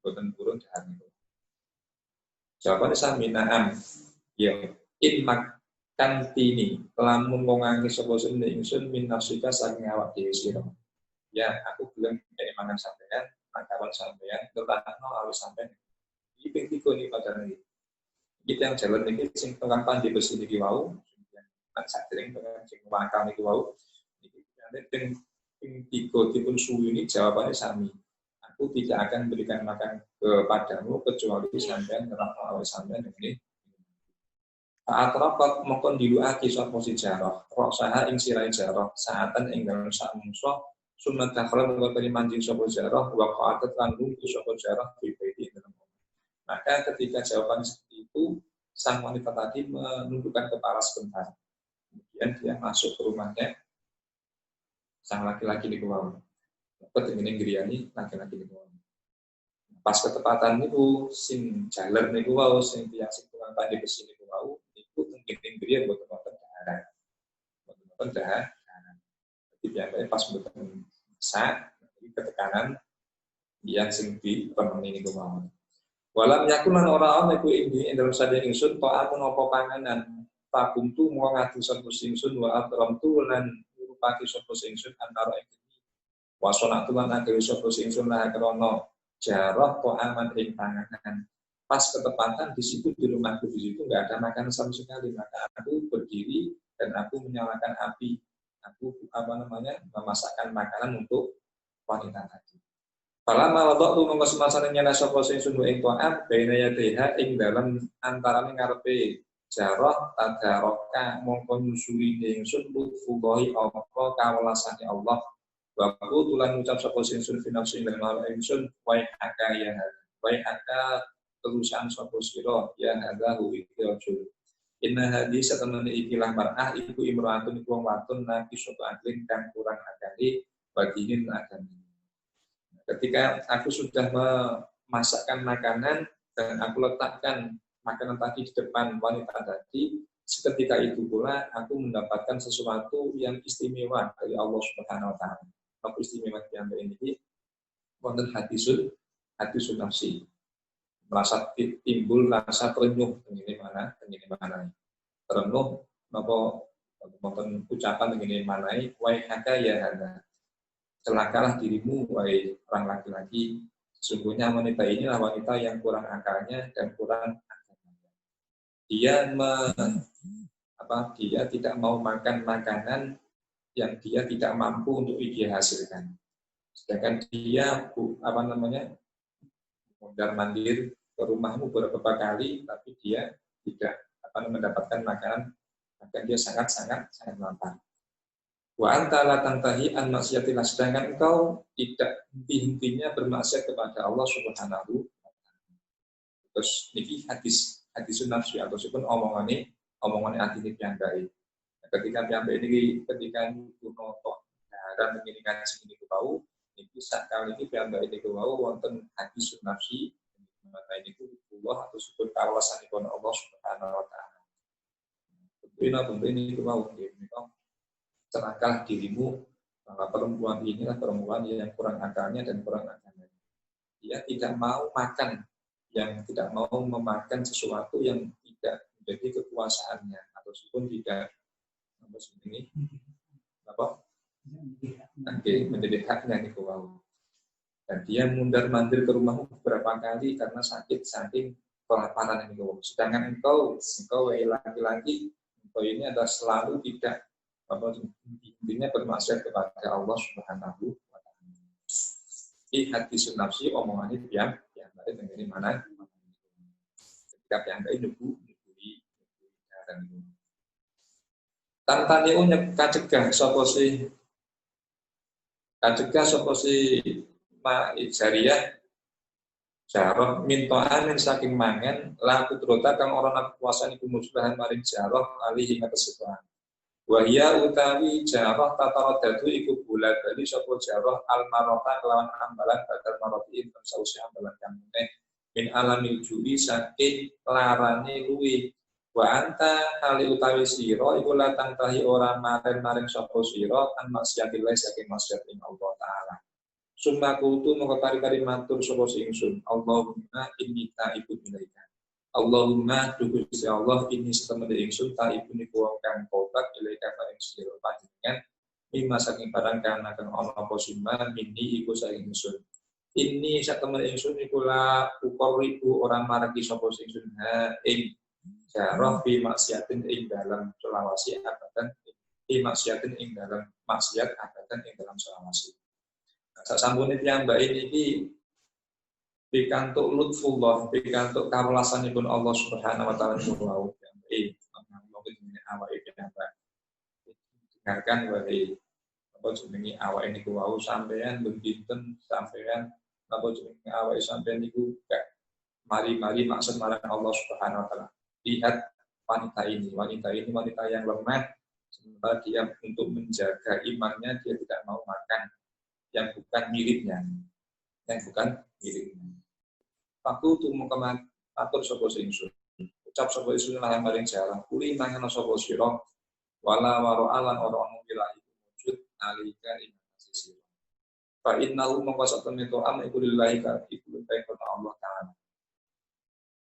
boten purun dahar niku. Jawabane sami na'am. Ya, inmak kantini lamun ngongangi sapa ingsun min nafsika saking awak dhewe sira. Ya, aku belum kayak mangan sampean, makawan sampean, tertanakno awis sampean. Iki ping 3 nih pacaran iki. Kita yang jalan iki sing tengah pandi besi niki wau, lan sadering dengan sing wakal niki wau. Iki ping 3 dipun suwi ini jawabannya sami. Aku tidak akan berikan makan kepadamu kecuali sampean nerapno awis sampean ini. Saat rapat mongkon diluaki sapa si jarah, roksaha ing sirahe jarah, saatan ing dalem sak mungsuh sunat dakhala mengkori manjing sapa jarah wa qa'atat lan lumpuh sapa jarah pribadi dalam. Maka ketika jawaban seperti itu sang wanita tadi menundukkan kepala sebentar. Kemudian dia masuk ke rumahnya sang laki-laki di bawah. Ketengene griyani laki-laki niku. Pas ketepatan niku sing jaler niku wau sing tiyang sing tukang tandhe besi niku wau niku tengene griya boten wonten daharan. Boten wonten daharan. Jadi piyambake pas mboten sak ketekanan yang sing ditemeni niku wau. Walam yakulan ora ana iku ing dalam sadaya ingsun ta'amun apa panganan pakuntu mau ngadu sapa ingsun wa atramtu lan ngurupake sapa ingsun antara ing wasona tulan agawe sapa ingsun lah krana jarah ta'aman ing panganan. Pas ketepatan di situ di rumahku di situ enggak ada makanan sama sekali, maka aku berdiri dan aku menyalakan api. Aku memasakkan makanan untuk wanita tadi. Palama wadok tu mongko semasane nyala sapa sing sunu ing ta'am baina yadaiha ing dalam antarane ngarepe jarah tadaraka mongko nyusuli ingsun lutfullahi apa kawelasane Allah wa aku tulan ngucap sapa sing sun finafsi ing dalam ingsun wa aka terusan sapa sira ya hadahu ikhrajul inna hadis satamane ikilah mar'ah iku imraatun iku wong wadon naki sapa aklin kang kurang akali bagiin agami. Ketika aku sudah memasakkan makanan dan aku letakkan makanan tadi di depan wanita tadi, seketika itu pula aku mendapatkan sesuatu yang istimewa dari Allah Subhanahu wa taala. Apa istimewa yang ini? Wonten hadisul nafsi. Merasa timbul rasa terenyuh begini mana. Terenyuh napa wonten ucapan begini manai wa haka ya hada. Celakalah dirimu, wahai orang laki-laki. Sesungguhnya wanita inilah wanita yang kurang akalnya dan kurang agamanya. Dia tidak mau makan makanan yang dia tidak mampu untuk dia hasilkan. Sedangkan dia mondar-mandir ke rumahmu beberapa kali, tapi dia tidak mendapatkan makanan, bahkan dia sangat lapar. Wa anta la tantahi an maksiatillah, sedangkan engkau tidak henti-hentinya bermaksiat kepada Allah Subhanahu wa taala. Terus niki hadis nafsi atau sepun omongane atine piyambake. Ketika piyambake niki ketika nutuk dan mengiringan sing niku wau niki sakali iki piyambake niku wau wonten hadis nafsi mata niku Allah atau sepun kawasanipun Allah Subhanahu wa taala. Benar niku wau nggih celakalah dirimu, maka perempuan inilah perempuan yang kurang akalnya dan kurang agamanya. Dia tidak mau makan, yang tidak mau memakan sesuatu yang tidak menjadi kekuasaannya, ataupun tidak menjadi haknya nih kau. Dan dia mundar-mandir ke rumahmu beberapa kali karena sakit saking kelaparan ini kau. Sedangkan engkau laki-laki, engkau ini adalah selalu tidak intinya bermaksiat kepada Allah Subhanahu wa taala. Di hadis nafsi omongannya yang tadi tengene mana ketika yang nyubu dan itu tantane kacegah sapa si ma jariyah jarah mintoanin saking mangan la kudrata kang ora ana kuasane kumusuhan maring jarah alihi ngatesepan. Wahia utawi jarah tataradadu iku bulan bali sapa jarah almarota kelawan ambalan badal maroti inten sausi ambalan kang meneh min alamil jui saking larane luwi wa anta hali utawi sira iku latang tahi ora maring sapa sira an maksiatillah saking maksiat ing Allah taala summa kutu mongko kari-kari matur sapa ingsun Allahumma inni ta'ibun ilaika Allahumma dukusi Allah ini setemene ingsun taibun iku wong kang tobat ilaika paring sira panjenengan mimma saking barang kang akan ana apa summa mini iku saking ingsun ini satemene ingsun iku la ukoribu orang margi sapa ingsun ha ing jarah fi maksiatin ing dalam selawasi abadan fi maksiatin ing dalam maksiat abadan ing dalam selawasi sasampune piyambak iki pikantuk lutfullah, pikantuk kawelasanipun Allah Subhanahu wa taala niku wau. Mungkin awake dengarkan wae apa jenenge awake niku wau sampean bendinten sampean apa jenenge awake sampean niku gak mari-mari maksud marang Allah Subhanahu wa taala. Lihat wanita ini wanita yang lemah sementara dia untuk menjaga imannya dia tidak mau makan. yang bukan miliknya, Paku tu mengkemat atur sapa ingsun. Ucap sapa ingsun lah maring jarang. Kuli mangan sapa sira wala waro alan ora ono wilahi wujud alika ing sisi. Fa innahu mengkosok temen to am iku lillahi ka iku karena Allah taala.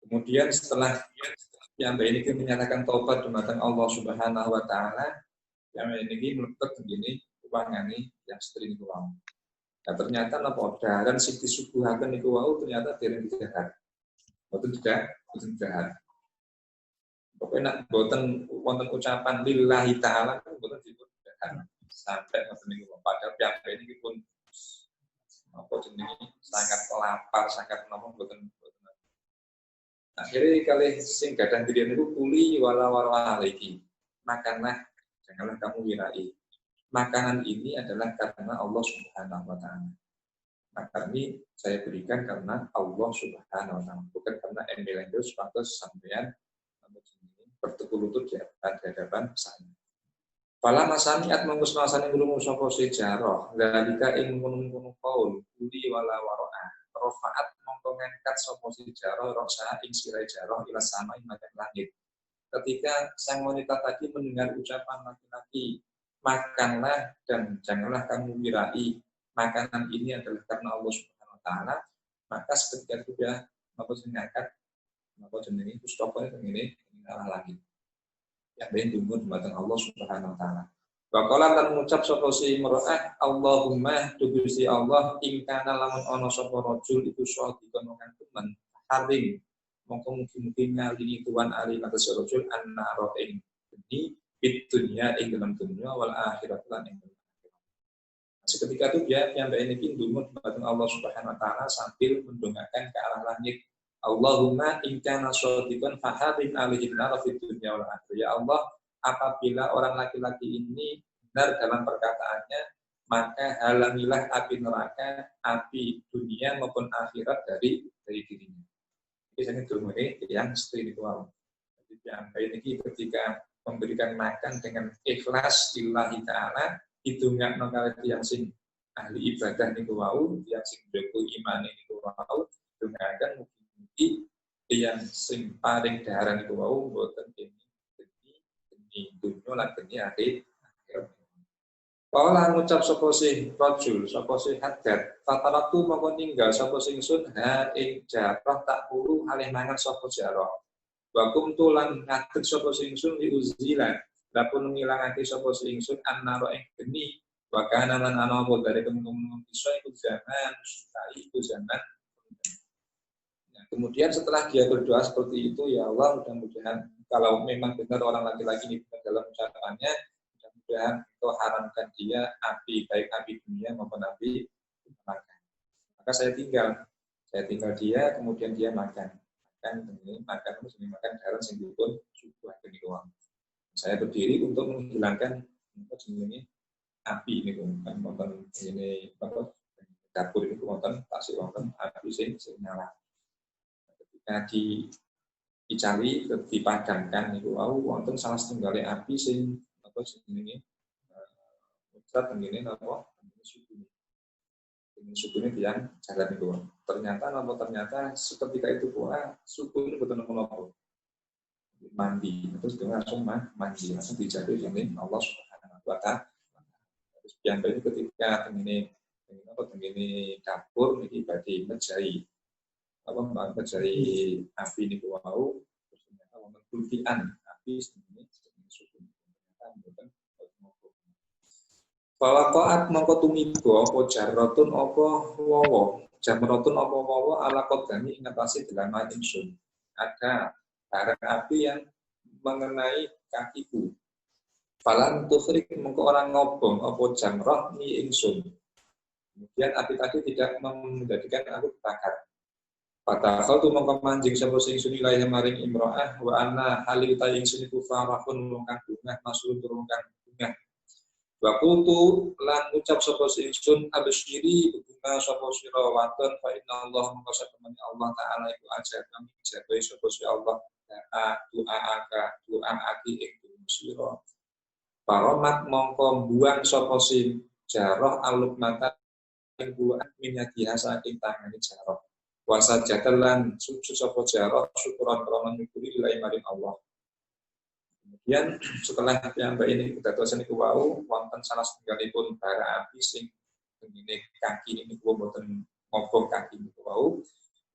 Kemudian setelah yang ini menyatakan taubat dumateng Allah Subhanahu wa taala, yang ini melekat begini upangane yang setri niku wau. Nah, ternyata napa daharan sing disuguhaken niku wau ternyata dereng didahar. Boten jahat. Pokoknya nak boten wonten ucapan lillahi taala kan boten didahar. Sampai ngoten niku padahal piyambake niki pun apa jenenge sangat lapar, sangat napa boten. Akhirnya kali sing gadah diri niku kuli wala alaihi. Makanlah, janganlah kamu wirai. Makanan ini adalah karena Allah Subhanahu wa taala. Maka ini saya berikan karena Allah Subhanahu wa taala, bukan karena embel-embel sepatus sampean bertekuk lutut di hadapan saya. Fala masaniat mengkus masane ngurung sapa sejarah, dalika ing ngono-ngono kaul, kuli wala waraa. Rofaat mongko ngangkat sapa sejarah rasa ing sirai jarah ila sama ing langit. Ketika sang wanita tadi mendengar ucapan laki-laki, makanlah dan janganlah kamu wirai. Makanan ini adalah karena Allah Subhanahu wa taala, maka seketika itu dia mengangkat jenenge Mustafa ini arah langit. Ya ben tunggu dumateng Allah Subhanahu wa taala. Bakalan dan mengucap sapa si imra'ah Allahumma tubusi Allah ing kana lamun ana sapa rajul iku sadikon kang temen harim mongko mungkin ngalini tuan ali atas rajul annara ing ini dunya ing dalam dunya wal akhirat lan ing akhirat. Seketika itu dia yang ini ndonga dumateng Allah Subhanahu wa taala sambil mendongakkan ke arah langit. Allahumma in kana shadiqan faharin alaihi nar fid dunya wal akhirah. Ya Allah, apabila orang laki-laki ini benar dalam perkataannya, maka halangilah api neraka, api dunia maupun akhirat dari dirinya. Ini saya ini yang spiritual. Jadi yang ini ketika memberikan makan dengan ikhlas lillahi ta'ala, itu nggak nongkal yang sing ahli ibadah niku wau, yang sing jago iman niku wau, dengarkan mungkin yang sing paling daharan niku wau boten demi dunia lan demi akhirat. Kala ngucap sapa sing rajul, sapa sing hadat, fataratu mongko ninggal sapa sing sun ha ing jarah tak puru alih mangan sapa jarah. Wa kumtu lan ngadeg sapa sing sun diuzila, dapun ngilangake sapa sing sun annara ing geni, wa kana lan ana apa dari temen-temen bisa ikut zaman, sukai ikut zaman. Nah, kemudian setelah dia berdoa seperti itu, ya Allah mudah-mudahan kalau memang benar orang laki-laki ini benar dalam ucapannya, mudah-mudahan Engkau haramkan dia api, baik api dunia maupun api neraka. Maka saya tinggal dia, kemudian dia makan dalam sendiri subuh demi doang. Saya berdiri untuk menghilangkan api ini kan, maupun ini dapur ini maupun tasik maupun api sing nyala. Ketika dicari dipadamkan itu wonten salah setunggal api sing apa jenenge muncrat ngene napa suku ini yang jalan itu. Ternyata seketika itu pula suku ini betul nopo mandi terus dia langsung mandi langsung dijatuh jamin Allah Subhanahu wa taala. Terus yang ini ketika ini dapur ini badhe menjadi api ini wau terus ternyata wonten kulfian api ini suku ternyata bahwa koat mongko tumiba apa jarratun apa wawa jamratun apa wawa ala qadami ing atase delama ingsun. Ada barang api yang mengenai kakiku. Falan tukhrik mongko orang ngobong apa jamrah ni ingsun. Kemudian api tadi tidak menjadikan aku terbakar. Padahal tu mongko manjing sapa sing ingsun ilahi maring imro'ah wa anna hali ta ingsun iku farahun mongkang bungah masul turun kang bungah. Wa kuntu lan ucap sapa ingsun absyiri bunga sapa sira waton fa inna Allah mongko satemene Allah taala iku ajar kami jabai sapa Allah doa aki ing sira. Paromat mongko buang sapa sing jarah aluk mata ing bulan minyadiha saking tangane Jarrah. Wa sajadalan sujud sapa Jarrah syukuran krana nyukuri lillahi maring Allah. Kemudian setelah piyambak ini kedatosan niku wau wonten salah setunggalipun bara api sing tengene kaki niku mboten ngobong kaki niku wau.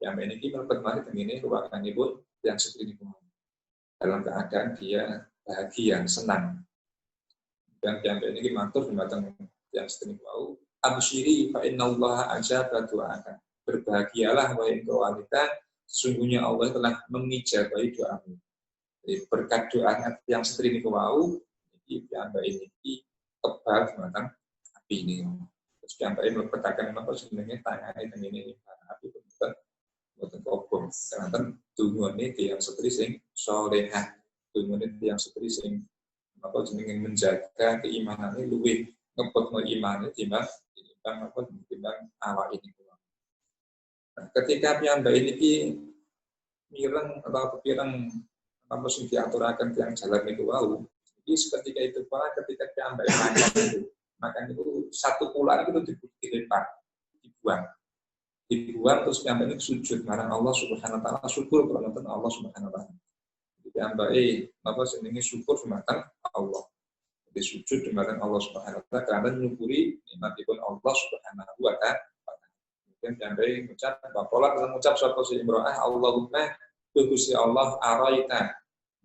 Piyambak niki mlebet malih tengene ruwakanipun yang seperti niku. Dalam keadaan dia bahagia, senang. Dan piyambak niki matur dumateng yang seperti niku wau, absyiri fa innallaha ajaba du'aka. Berbahagialah wahai engkau wanita, sesungguhnya Allah telah mengijabahi doamu. Jadi berkat doanya yang seperti niku wau, iki piyambak niki kebal dumateng api ini. Terus piyambak mlebetaken napa jenenge tangane tengene api boten kobong. Karena dungane tiyang setri sing salehah, dungane tiyang setri sing apa jenenge menjaga keimanane luwih ngepotno imane timbang awak ini. Nah, ketika piyambak ini mireng atau pireng apa sing diaturaken tiyang jalan niku wau. Jadi seketika itu pula ketika piyambak makan itu satu pular itu dilempar, dibuang terus piyambak ini sujud marang Allah Subhanahu wa taala, syukur kepada Allah Subhanahu wa taala. Jadi piyambak apa jenenge syukur dumateng Allah. Jadi sujud dumateng Allah Subhanahu wa taala karena nyukuri nikmatipun Allah Subhanahu wa taala. Kemudian piyambak ngucap bapola ngucap sapa si imro'ah Allahumma Gusti Allah araita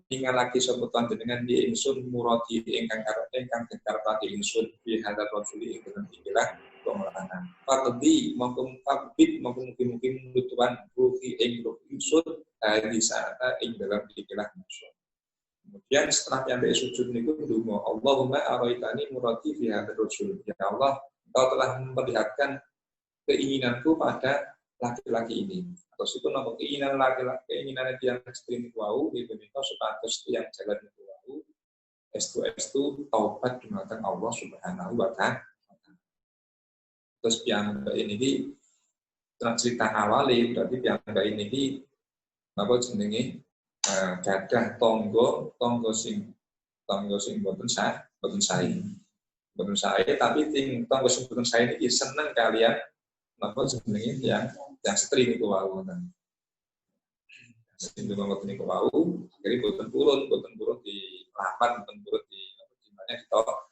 tinggal lagi sebutan dengan di insun muradi ingkang karepake insun fi hadza rasuli ingkang ikilah pemelanan. Faqdi mongko mungkin nutuan ruhi ing insun di saat ing dalam ikilah maksud. Kemudian setelah piyambak sujud niku ndonga Allahumma araitani muradi fi hadza rasul. Ya Allah, Engkau telah memperlihatkan keinginanku pada laki-laki ini. Terus itu nomor keinginan laki-laki, keinginan yang ekstrim wau itu supados yang jalan itu wau estu taubat dumateng Allah Subhanahu wa taala. Terus piyambak ini cerita awali berarti piyambak ini apa jenenge gadah tangga sing boten sae tapi ting tangga sing boten sae iki seneng kalian napa jenenge yang setri niku wau ngoten. Sing ngoten niku wau, jadi boten purun di lapan, boten purun di dimana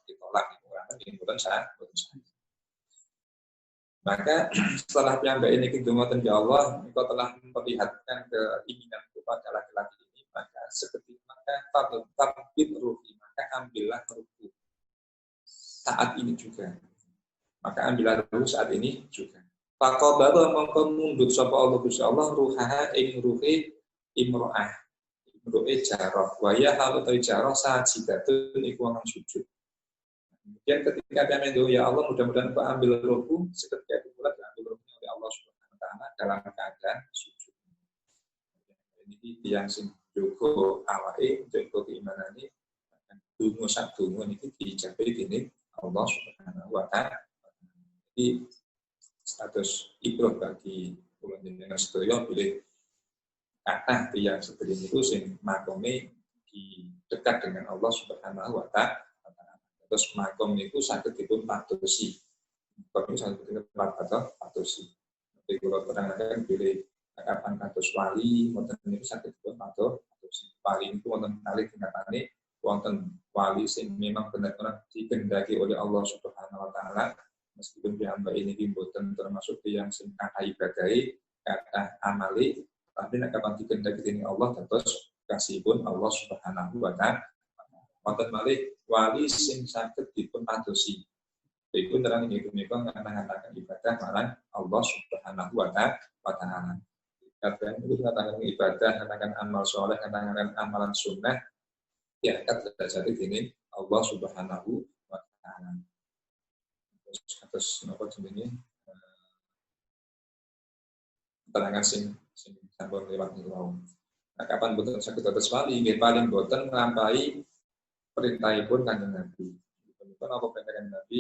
ditolak niku kan boten sah. Maka setelah piyambak ini ngoten ya Allah, Engkau telah memperlihatkan keinginan kepada laki-laki ini, maka tabit ruhi, maka ambillah ruhi saat ini juga. Maka ambillah ruhi saat ini juga. Faqabala mongko mundut sapa Allah Gusti Allah ruhaha ing ruhi imro'ah. Imro'e Jarrah. Wa ya halu ta Jarrah sajidatun iku wong sujud. Kemudian ketika dia mendoa ya Allah mudah-mudahan Engkau ambil ruhku seketika itu pula diambil ruhnya oleh Allah Subhanahu wa taala dalam keadaan sujud. Ini tiyang sing jogo awake, jogo keimanane dungo sak dungo niki dijabahi dening Allah Subhanahu wa taala. Jadi status ibroh bagi kula jenengan sedaya bilih kathah tiyang sedherek niku sing makome di dekat dengan Allah Subhanahu wa taala. Terus makom niku saged dipun padosi. Makom niku saged dipun padosi. Nek kula terangkan bilih kapan kados wali wonten niku saged dipun padosi. Wali niku wonten kalih tingkatane, wonten wali sing memang benar-benar dikehendaki oleh Allah Subhanahu wa taala. Meskipun piyambak ini mboten termasuk yang sing kathah ibadahi, kathah amali, tapi nek kapan dikehendaki dening Allah dados kasihipun Allah Subhanahu wa taala. Wonten malih wali sing saged dipun padosi. Dipun terang niku ngatakan ibadah marang Allah Subhanahu wa taala. Kabeh niku ngatakan ibadah, ngatakan amal saleh, ngatakan amalan sunnah, ya kadhasate dening Allah Subhanahu wa taala. Atas napa jenenge terangan sing sampun lewat niku wau. Nah, kapan boten saged dados wali nggih paling boten nglampahi perintahipun Kanjeng Nabi. Punika apa perintah Kanjeng Nabi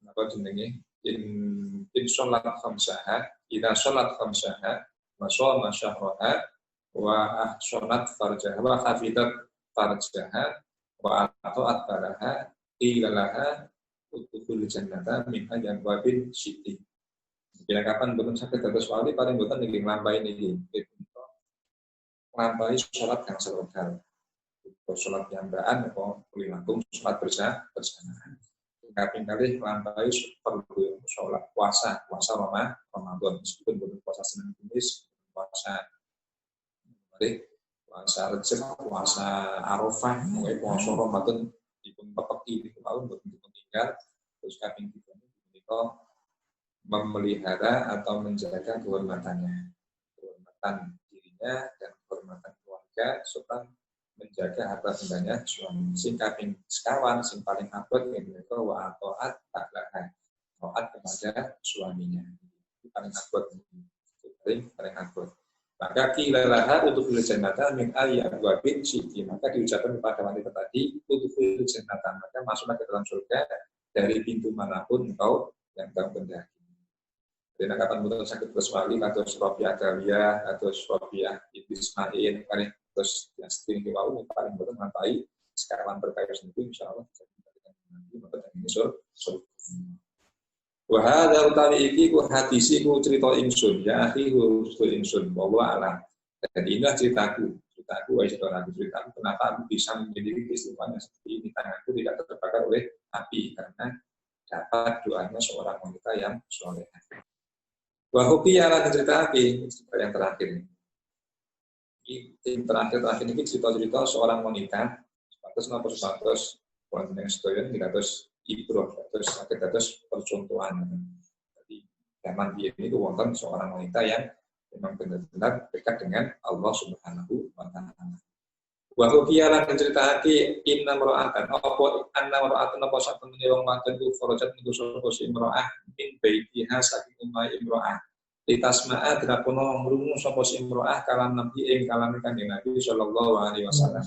napa jenenge in sholat khamsaha, ida sholat khamsaha wa shoma syahraha wa ahsanat farjaha wa hafidat farjaha wa ata'at baraha ilalaha udkhulul jannata min ayyan wabin siti. Bila kapan boten saged dados wali paling boten niki nglampahi niki. Nglampahi salat gangsal wekdal. Salat piyambakan apa langkung salat berjamaah. Kaping kalih nglampahi perlu salat puasa Ramadan meskipun boten puasa Senin Kamis, puasa Recep, puasa Arafah, puasa Ramadan dipun pepeki niku mawon boten dipun tinggal. Terus kaping 3 menika memelihara atau menjaga kehormatan dirinya dan kehormatan keluarga serta menjaga harta bendanya suami. Sing kaping sekawan sing paling abot menika wa taat ta'ala. Taat kepada suaminya. Itu paling abot. Paling abot. Maka kilalaha untuk jannata min ayyabin siti. Maka diucapkan kepada wanita tadi untuk jannata. Maka masuklah ke dalam surga dari pintu manapun engkau yang kau kendaki. Dan kapan betul sakit bersuali atau Rabi'ah Dawiyah atau Rabi'ah Ibnu Ismail paling terus yang sering diwau paling betul nanti sekarang berkaya sendiri insyaallah bisa kita nanti maka ini Wahada utawi iki ku hadisi ku cerita ingsun ya akhi ku cerita ingsun bahwa alam. Jadi inilah ceritaku ceritaku kenapa aku bisa memiliki keistimewaan seperti ini karena aku tidak terbakar oleh api karena dapat doanya seorang wanita yang soleh. Wahubi ala cerita api cerita yang terakhir. Ini terakhir ini cerita seorang wanita sepatus wonten ing sedaya terus ibroh terus percontohan. Jadi zaman biyen itu wonten seorang wanita yang memang benar-benar dekat dengan Allah Subhanahu wa taala. Wa hukiyalan menceritake inna mar'atan apa anna mar'atan apa saben wong wadon ku farajat niku sapa si imra'ah min baitiha saking umah imra'ah. Litasma'a drakono ngrungu sapa si imra'ah kalam nabi ing kalame Kanjeng Nabi sallallahu alaihi wasallam.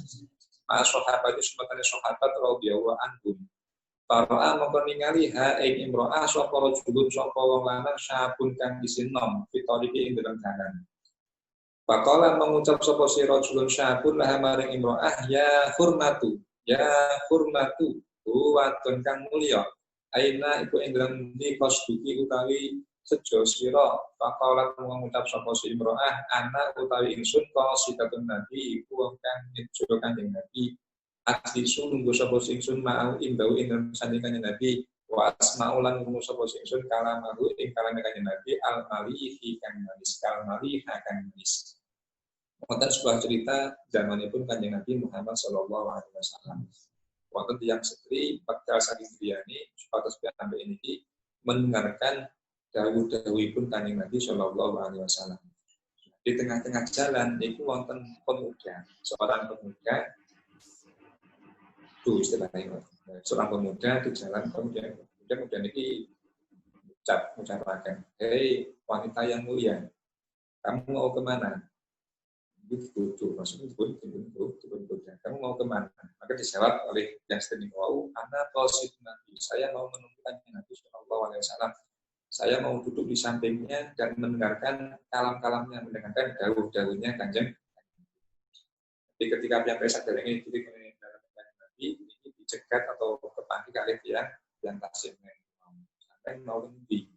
Para sahabat sebatane sahabat radhiyallahu anhum. Para mongko ningali ha ing imro'ah sapa rajulun sapa wong lanang sabun kang isin nom fitoriki ing dalam dalan. Faqala mengucap sapa si rajulun sabun lah maring imro'ah ya hurmatu wadon kang mulya. Aina iku ing dalam ndi kosduki utawi sejo sira. Faqala mengucap sapa si imro'ah ana utawi ingsun qasidatun nabi iku wong kang nyejo Kanjeng Nabi. Asli nunggu sapa singsun ma'au indau ing sandingan Nabi wa asma'ulan nunggu sapa singsun kalamahu ing kalame Kanjeng Nabi al-malihi kang manis kalmaliha kang manis. Wonten sebuah cerita zamanipun Kanjeng Nabi Muhammad sallallahu alaihi wasallam. Wonten tiyang setri bakal saking griyane supados piyambake niki mendengarkan dawuh-dawuhipun Kanjeng Nabi sallallahu alaihi wasallam. Di tengah-tengah jalan niku wonten pemuda, seorang pemuda itu istilahnya seorang pemuda di jalan kemudian ini ucapakan, hei wanita yang mulia, kamu mau kemana? Itu maksudnya kamu mau kemana? Maka dijawab oleh yang sedang wau, ana qasid Nabi, saya mau menemukan Nabi sallallahu alaihi wasallam. Saya mau duduk di sampingnya dan mendengarkan kalam-kalamnya, mendengarkan dawuh-dawuhnya Kanjeng. Jadi ketika pihak sadar ini ini dicegat atau kepanggil kali yang tasik sampai mau lebih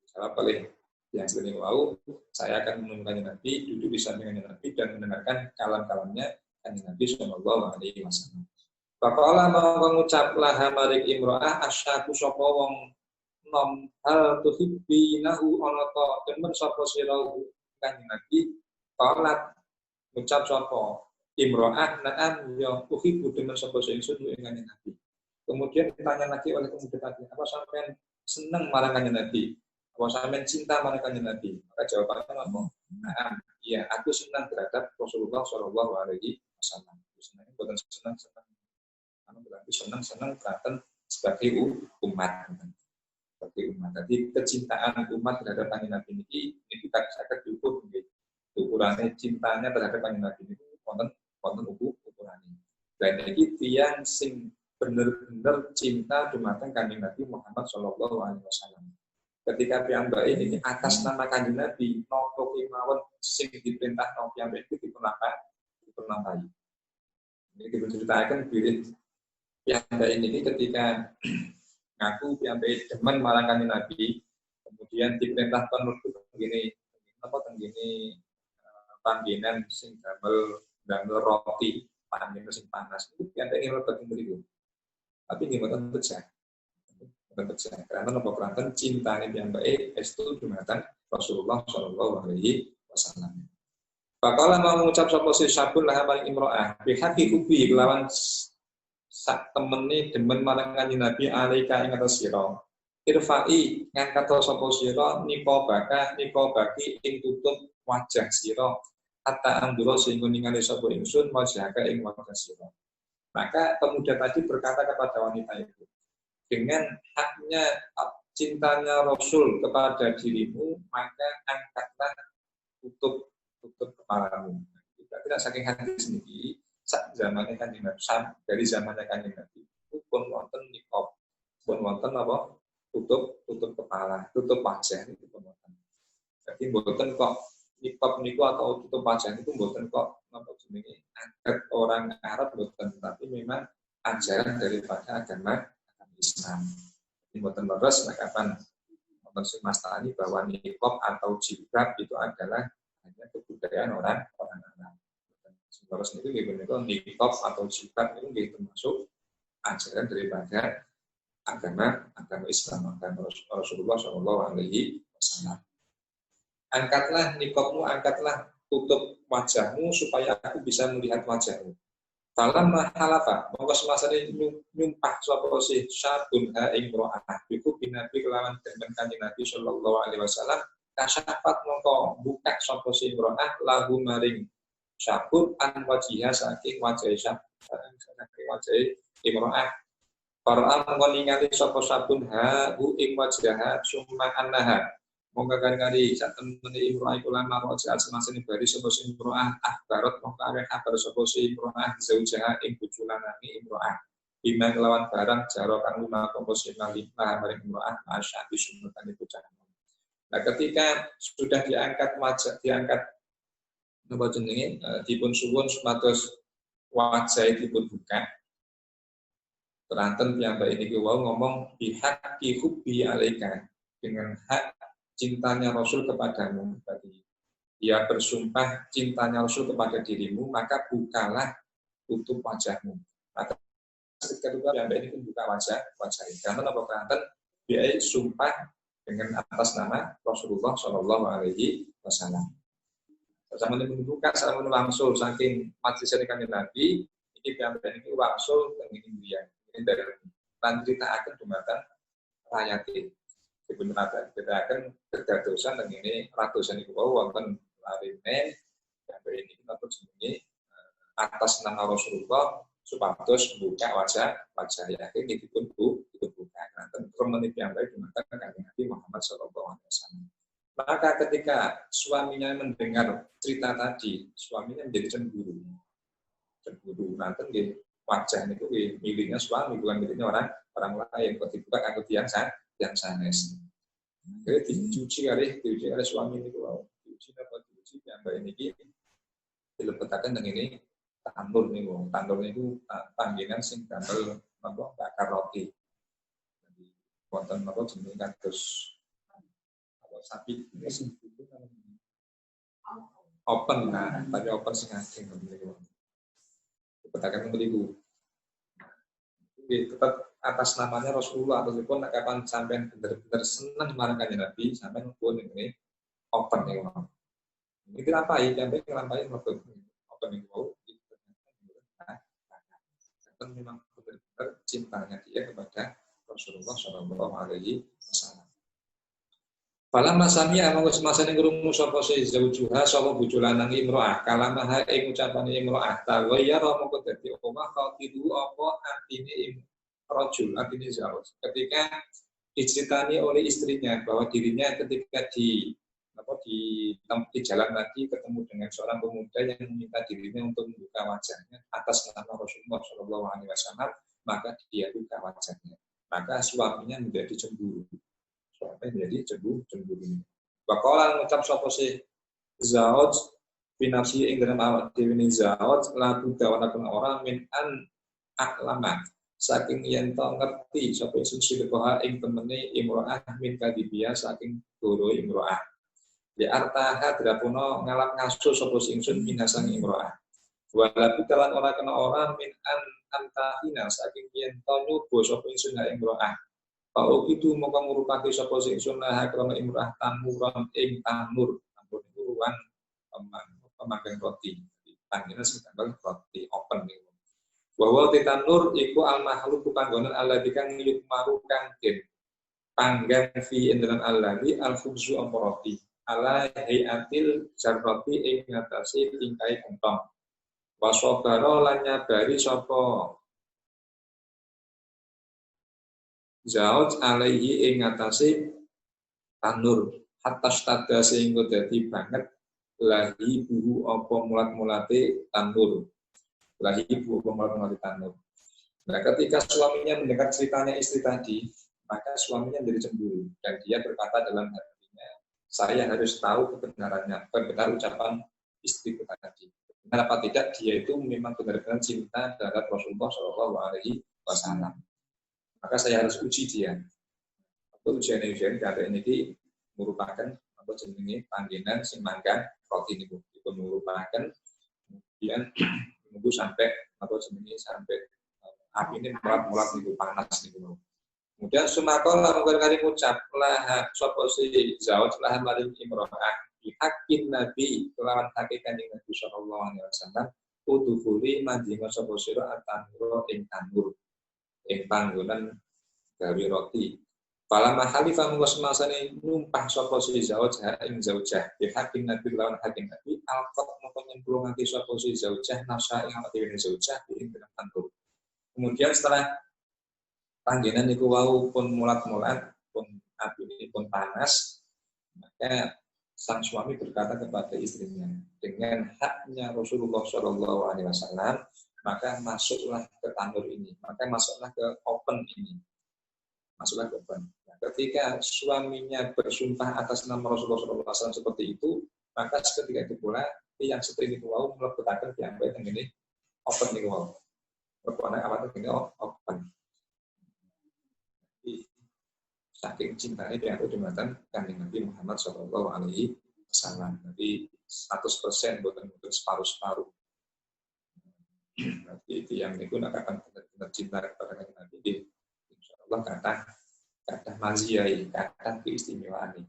salah paling yang sering mau saya akan menemukan Nabi duduk di samping Nabi dan mendengarkan kalam-kalamnya Nabi sallallahu alaihi wasallam. Faqala mau mengucap laha maring imro'ah asyaku sapa wong nom hal tuhibbinahu ana ta demen sapa sira Kanjeng Nabi qalat ngucap sapa imro'ah na'am ya uhibbu demen sapa ingsun ing Kanjeng Nabi. Kemudian ditanya lagi oleh pemuda tadi, apa sampean seneng marang Kanjeng Nabi? Apa sampean cinta marang Kanjeng Nabi? Maka jawabannya apa? Na'am, iya aku senang terhadap Rasulullah sallallahu alaihi wasallam. Senang bukan senang. Karena berarti senang berarti sebagai umat. Sebagai umat. Jadi kecintaan umat terhadap Kanjeng Nabi ini tidak bisa diukur nggih. Ukurannya cintanya terhadap Kanjeng Nabi ini wonten ukurannya. Dan iki tiyang sing bener-bener cinta dumateng Kanjeng Nabi Muhammad sallallahu alaihi wasallam. Ketika piyambake ini atas nama Kanjeng Nabi napa kemawon sing diperintah napa piyambake itu diperlampahi. Ini diceritakan bilih piyambake ini ketika ngaku piyambake demen marang Kanjeng Nabi, kemudian diperintah penutup begini panggenan sing damel roti panggenan sing panas itu piyambake mlebet mriku. Tapi nggih mboten pecah. Karena nopo keranten cintane piyambake estu dumateng Rasulullah sallallahu alaihi wasallam. Bakala mau mengucap sapa si sabun lah paling imro'ah bihaqi hubi kelawan sak temene demen marang Kanjeng Nabi alaika ing atas sira. Irfa'i ngangkat sapa sira niqabaki ing tutup wajah sira hatta andura sehingga ningali sapa ingsun wajhaka ing wajah sira. Maka pemuda tadi berkata kepada wanita itu, dengan haknya cintanya Rasul kepada dirimu, maka angkatlah tutup kepalamu. Tidak saking hati sendiri, zamannya Kanjeng Nabi, dari zamannya Kanjeng Nabi, pun wonten niqab, pun wonten apa? Tutup kepala, tutup wajah itu pun wonten. Jadi mboten kok niqab niku atau tutup wajah itu mboten kok napa jenenge adat orang Arab mboten, tapi memang ajaran daripada agama Islam. Ini mboten leres nek kapan wonten sing mastani bahwa niqab atau jilbab itu adalah hanya kebudayaan orang Arab. Leres niku nggih menika niqab atau jilbab itu nggih termasuk ajaran daripada agama Islam, agama Rasulullah Shallallahu Alaihi Wasallam. Angkatlah niqabmu, angkatlah tutup wajahmu supaya aku bisa melihat wajahmu. Falam mahalafa, mongko semasane nyumpah sapa si syabun ha ing ro'ah biku binabi kelawan demen Kanjeng Nabi sallallahu alaihi wasallam kasyafat mongko buka sapa si ro'ah lahu maring syabun an wajiha saking wajah saking wajah imro'ah. Para mongko ningali sapa syabun ha ing wajhaha summa annaha mongko kali sak temene imro'ah iku lan marojat semasane bari sapa sing imro'ah akbarat mongko arek kabar sapa sing imro'ah zaujaha ing bojo lanang imro'ah bima kelawan barang jaro kang lumaku posina lima maring imro'ah masyabi sumatan iku jangan. Nah, ketika sudah diangkat napa jenenge dipun suwun supados wajah dipun buka. Teranten piyambak ini wau ngomong bihaq hubbi alaika dengan hak cintanya Rasul kepadamu tadi. Dia bersumpah cintanya Rasul kepada dirimu, maka bukalah tutup wajahmu. Maka ketika juga yang ini pun buka wajahnya. Karena apa keranten dia sumpah dengan atas nama Rasulullah Shallallahu Alaihi Wasallam. Sama ini membuka, sama langsung saking majlis Kanjeng Nabi, ini yang ini langsung dengan dia. Ini dari lan cerita akan dumateng rakyat sebenarnya kita akan kedadosan dan ini ratusan ibu wonten larine sampai ini kita jenenge atas nama Rasulullah supados buka wajah yakin dipun buka nanten remenip yang baik dumateng Kanjeng Nabi Muhammad sallallahu alaihi wasallam. Maka ketika suaminya mendengar cerita tadi, suaminya menjadi cemburu nanten nggih wajah niku miliknya suami bukan miliknya orang lain kok dibuka kanggo yang sanes. Jadi dicuci kali suami niku wae. Dicuci piyambake niki dilebetaken teng ngene tandur niku. Tandur niku panggenan sing damel napa bakar roti. Jadi wonten napa jenenge kados sapi ini sing open tapi open sing ageng niku. Dibetaken mriku. Tetap atas namanya Rasulullah ataupun kapan sampean benar-benar senang marang Kanjeng Nabi sampean pun ini open nih mau. Ini kenapa ya sampai ngelampain waktu open nih mau itu memang benar-benar cintanya dia kepada Rasulullah Shallallahu Alaihi Wasallam. Falam masami amang wis masane krungu sapa se zaujuha sapa bojo lanang imro'ah kalamaha ing ucapane imro'ah tawayyara mongko dadi omah qatidu apa artine rajul artinya zauj. Ketika diceritani oleh istrinya bahwa dirinya ketika di jalan tadi ketemu dengan seorang pemuda yang meminta dirinya untuk membuka wajahnya atas nama Rasulullah Shallallahu Alaihi Wasallam, maka dia buka wajahnya. Maka suaminya menjadi cemburu. Bakalan mengucap sapa si zauj binafsi ing dalam awak dhewe ni zauj la budda wa nakun orang min an aklama saking yen to ngerti sapa ingsun sidqaha ing temene imro'ah min kadibia saking goro imro'ah. Di artaha drapono ngalap ngaso sapa ingsun minasang imro'ah. Wala bitalan ora kena ora min antahina saking yen to nyoba sapa ingsun ing imro'ah. Kalau itu maka ngurupake sapa ingsun nah krana imro'ah tanuran ing tanur, tanur ruang pemakan roti. Panggilan sing tambal roti open niku. Bahwa titanur iku al makhluk panggonan alladzi kang yukmaru kang den panggang fi indran alladzi al khubzu amroti ala hayatil jarrati ing ngatasi tingkai kentong. Wasobaro lan nyabari sapa zauj alaihi ing ngatasi tanur hatta stada sehingga dadi banget lahi buhu apa mulat-mulate tanur. Lahi buhu apa mulat-mulate tanur. Nah, ketika suaminya mendengar ceritanya istri tadi, maka suaminya menjadi cemburu dan dia berkata dalam hatinya, saya harus tahu kebenarannya, benar ucapan istriku tadi. Benar apa tidak dia itu memang benar-benar cinta terhadap Rasulullah SAW. Maka saya harus uji dia. Atau ujian kata ini merupakan apa jenenge panggilan sing manggan roti niku. Itu merupakan kemudian menunggu sampai apa jenenge sampai api ini mulat-mulat niku panas niku. Kemudian sumakola mungkin kali ngucap lah sapa si zauj lah maring imro'ah hakin nabi kelawan hakikat Nabi sallallahu alaihi wasallam udhuli madinah sapa sira atanuro ing tanur ing panggonan gawe roti. Fala mahalifa mungko semasane numpah sapa si zauj ing zaujah hakin nabi kelawan hakin nabi alqat mongko nyemplungake sapa si zaujah nafsa ing awake dhewe zaujah ing dalam tanur. Kemudian setelah panggilan niku wau pun mulat-mulat, pun api pun panas, maka sang suami berkata kepada istrinya, dengan haknya Rasulullah SAW, maka masuklah ke tanur ini, maka masuklah ke oven ini, masuklah ke oven. Nah, ketika suaminya bersumpah atas nama Rasulullah SAW seperti itu, maka ketika itu pula yang seperti itu wau melebetakan diambil yang ini oven niku wau, berwarna apa ini oven. Saking cintanya diatur di mata Kanjeng Nabi Muhammad Shallallahu Alaihi Wasallam. Jadi 100% bukan separuh-separuh. Berarti itu yang itu akan benar-benar cinta kepada Kanjeng Nabi. Insya Allah kata maziyai, kata keistimewaan.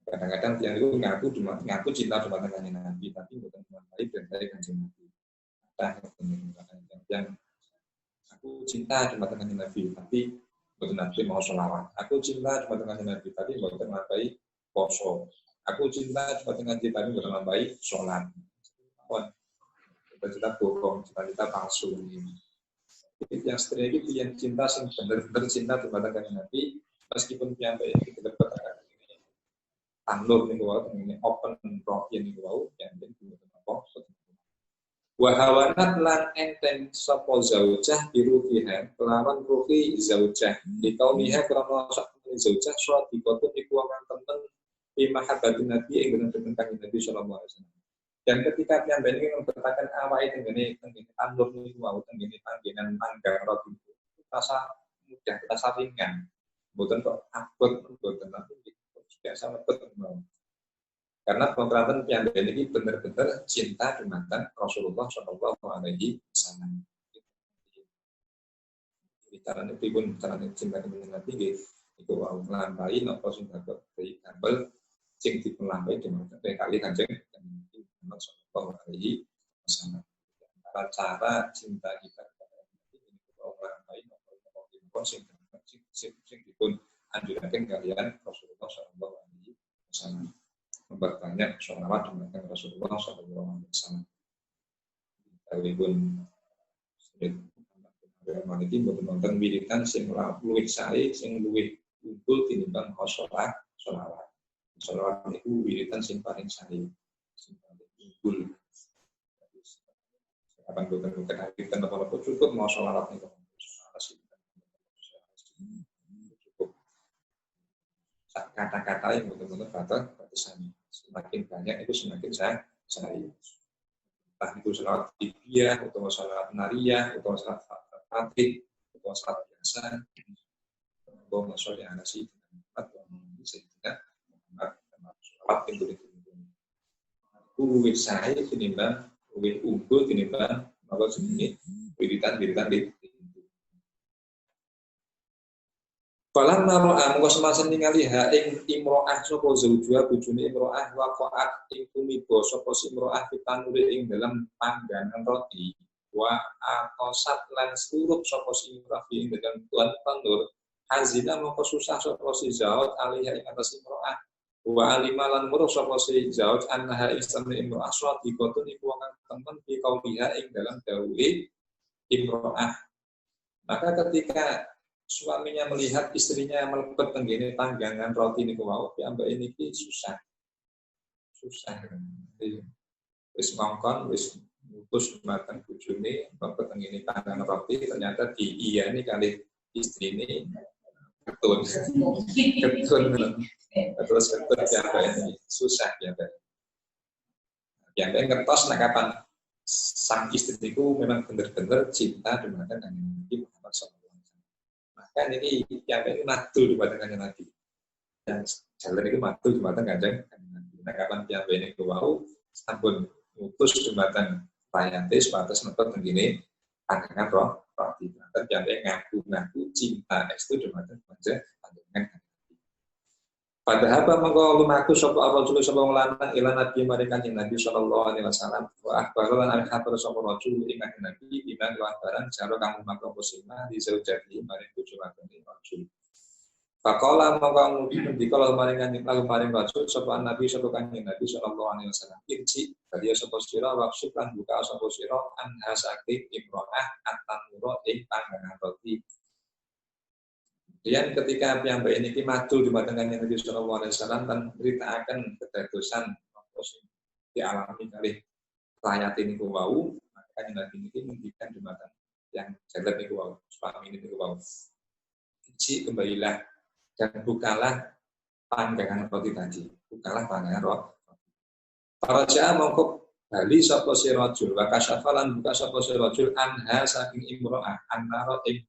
Kadang-kadang yang itu ngaku cinta kepada Kanjeng Nabi, tapi bukan baik dan baik Kanjeng Nabi. Yang aku cinta kepada Kanjeng Nabi, tapi bukan Nabi mau sholawat. Aku cinta cuma dengan Nabi tadi bukan nampai poso. Aku cinta cuma dengan Nabi tadi bukan nampai sholat. Cita-cita bohong, cita-cita palsu ini. Yang seterusnya itu yang cinta sing benar-benar cinta kepada Nabi, meskipun sampai itu dapat tandur nih ini open roti nih yang jadi apa? Wahawanat lan enteng sapa zaujah biruhiha kelawan ruhi zaujah dikauniha krana sakmene zaujah swadikotun iku wong temen fi mahabbatin nabi ing dalem kanjeng Nabi sallallahu alaihi wasallam. Dan ketika piyambake ini memberitakan awake tengene tandur niku wau tengene panggenan manggang roti rasa mudah rasa ringan mboten kok abot mboten tapi biasa mepet mau. Karena pemberantasan piyambak ini benar-benar cinta dumateng Rasulullah Shallallahu Alaihi Wasallam. Bicara itu pun bicara cinta dumateng Nabi, itu wau melampai nopo sing dapat dari kabel sing dipelampai dumateng kali kanjeng Nabi Muhammad Shallallahu Alaihi Wasallam. Cara cinta kita kepada Nabi ini wau melampai nopo sing dipun anjuraken kalian Rasulullah Shallallahu Alaihi Wasallam. Memperbanyak sholawat dengan Rasulullah SAW. Kalaupun memiliki beberapa wiridan sing luwih sae sing luwih unggul tinimbang sholawat. Sholawat itu wiridan sing paling sae, sing paling unggul. Kapan bukan hakikat apa-apa cukup mau sholawat itu. Cukup. Kata-kata yang betul-betul batasannya. Semakin banyak itu semakin saya. Entah itu salat tibiyah, atau salat nariyah, atau salat Fatih atau salat biasa. Allahumma sholli ala sayyidina Muhammad wa sayyidina Muhammad. Salat pintu itu. Luwih sae tinimbang, luwih unggul tinimbang apa jenenge wiridan-wiridan di. Falam naro'a mongko semasa ningali ha ing imro'ah sapa zaujua bojone imro'ah waqa'at ing tumiba sapa si imro'ah fitanuri ing dalam panggangan roti wa aqasat lan surup sapa si imro'ah ing dalam tuan tandur hazina mongko susah sapa si zaud alaiha ing atas imro'ah wa alima lan muruh sapa si zaud annaha istana imro'ah sadiqatun iku wong temen fi qauliha ing dalam dawuhe imro'ah. Maka ketika suaminya melihat istrinya melebet tenggene panggangan roti niku wau, piyambak niki susah. Wis ngongkon, wis mutus dumateng bojone melebet tenggene panggangan roti, ternyata diiyani kali istrine ketun. Terus ketun piyambak ini susah piyambak. Piyambak ngertos nek kapan sang istri niku memang bener-bener cinta dumateng Nabi Muhammad SAW. Kan ini yang ini madul di badan Nabi. Yang jalan itu madul di badan kanjeng Nabi. Nah kapan yang ini kewau, sampun mutus di badan payante sebatas nonton begini, pandangan roti. Dan yang ngaku cinta itu di badan kanjeng Nabi. Padahal apa mengko lumaku sapa Rasul sapa lanang ila Nabi maring kanjeng Nabi sallallahu alaihi wasallam wa akhbaran an khabar sapa Rasul ing kanjeng Nabi bima akhbaran jaro kang mangko posima di zaujati maring bojo kanjeng Rasul. Faqala mangko dikala maring kanjeng maring Rasul sapa Nabi sapa kanjeng Nabi sallallahu alaihi wasallam irji bali sapa sira waqsib lan buka sapa sira an hasaki imro'ah at-tanura ing panggangan roti. Dan ketika piyambak ini madul di matangannya Nabi Sallallahu Alaihi Wasallam dan beritakan kedadosan dialami kali rakyat ini wau, maka Nabi ini memberikan di mata yang jalan ini wau, suami ini wau. Iji kembalilah dan bukalah panggangan roti tadi, bukalah panggangan roti. Para jamaah mongkok bali sapa si rajul wa kasyafalan buka sapa si rajul anha saking imro'ah annara ing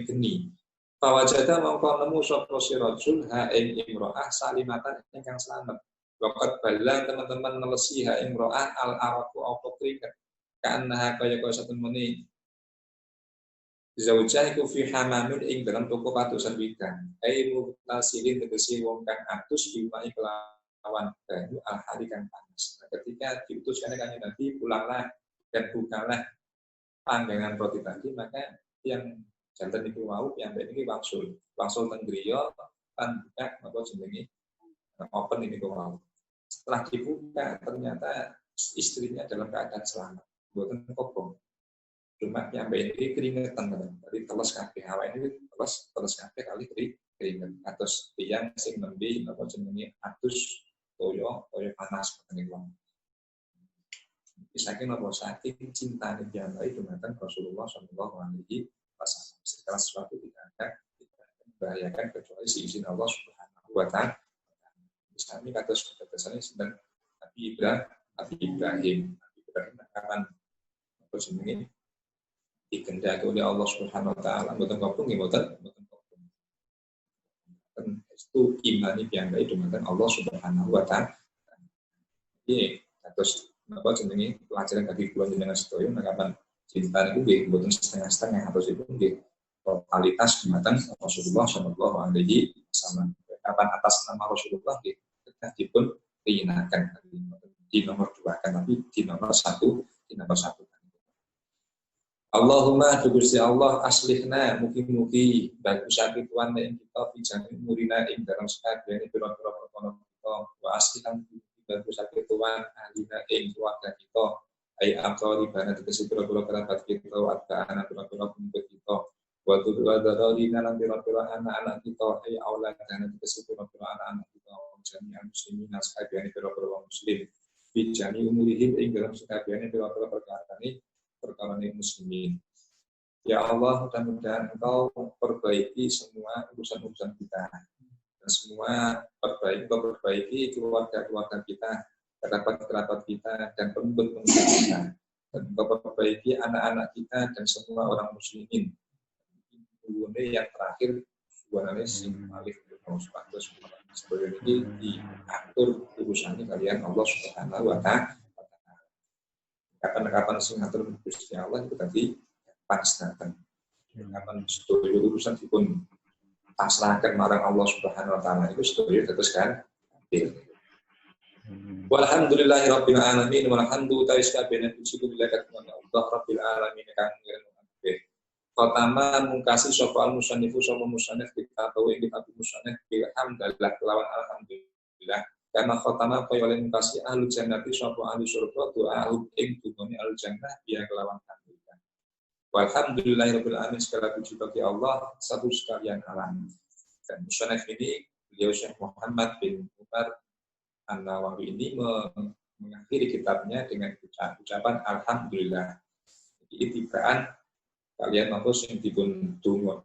geni. Pawajada mongko nemu sapa si rajul ha ing imro'ah salimatan ingkang selamat. Waqat bala teman-teman nelesi ha imro'ah al araku auto keringet. Kana kaya satun meni zaujah iku fi hamamin ing dalam toko patusan widan. Ai mutasilin tegesi wong kang atus biwai kelawan banyu al hari kang panas. Ketika diutuskan kanjeng Nabi pulanglah dan bukalah panggangan roti tadi, maka yang jantan itu wau yang ini wangsul tenggriya kan buka apa jenenge open ini wau. Setelah dibuka ternyata istrinya dalam keadaan selamat, bukan kobong. Cuma yang ini keringetan dari teles kabeh awak ini teles kabeh kali keringet atus tiyang sing nembe apa jenenge atus toyo panas ngene wong. Saking apa saking cintane piyambake dumateng Rasulullah sallallahu alaihi wasallam. Segala sesuatu tidak membahayakan kecuali izin Allah Subhanahu wa taala. Misalnya kata kesannya sedang Nabi Ibrahim akan apa jenenge dikehendaki oleh Allah Subhanahu wa taala mboten kopong mboten kopong. Itu imani piyambake dumateng Allah Subhanahu wa taala. Iki terus apa jenenge pelajaran bagi kula jenengan sedaya kapan cinta niku nggih mboten setengah-setengah atau itu nggih totalitas dumateng Rasulullah sallallahu alaihi wasallam. Kapan atas nama Rasulullah nggih kita dipun piyinaken di nomor 2 kan tapi di nomor 1 Allahumma Gusti Allah aslihna mugi-mugi bagusake tuan ing kita bijane murina ing dalam sakabehane pira-pira perkara kita wa aslihan bagusake tuan alina ing keluarga kita ai amsal ibana tegese pira-pira kerabat kita warga anak pira-pira pengikut kita wa tuladharina lan pira-pira anak-anak kita ai aulad dan tegese pira-pira anak-anak kita jami'an muslimin sakabehane pira-pira muslim bijani umurihim ing dalam sakabehane pira-pira perkara muslimin. Ya Allah, mudah-mudahan Engkau perbaiki semua urusan-urusan kita dan semua perbaiki keluarga-keluarga kita, kerabat-kerabat kita dan pengikut kita. dan memperbaiki anak-anak kita dan semua orang muslimin. Ini yang terakhir sebenarnya sing alif sebagai ini diatur urusannya kalian Allah Subhanahu wa Ta'ala. Kapan-kapan sing ngatur Gusti Allah itu tadi pas datang. Kapan setuju urusan dipun pasrahkan marang Allah Subhanahu wa Ta'ala itu setuju terus kan. Walhamdulillahirabbil alamin walhamdu ta'ala puji billahi Allah rabbil alamin kang ngiring. Pertama mungkasi sapa al-musannifu sapa musannif kita tahu ing kitab musannif alhamdulillah kelawan alhamdulillah karena khotama kaya oleh mungkasi ahlu jannati sapa ahli surga doa ing dungane ahli jannah dia kelawan alhamdulillah. Walhamdulillahirabbil alamin segala puji bagi Allah satu sekalian alam. Dan musannif ini beliau Syekh Muhammad bin Umar An-Nawawi ini mengakhiri kitabnya dengan ucapan alhamdulillah. Jadi itibaan kalian mampu sing dipun donga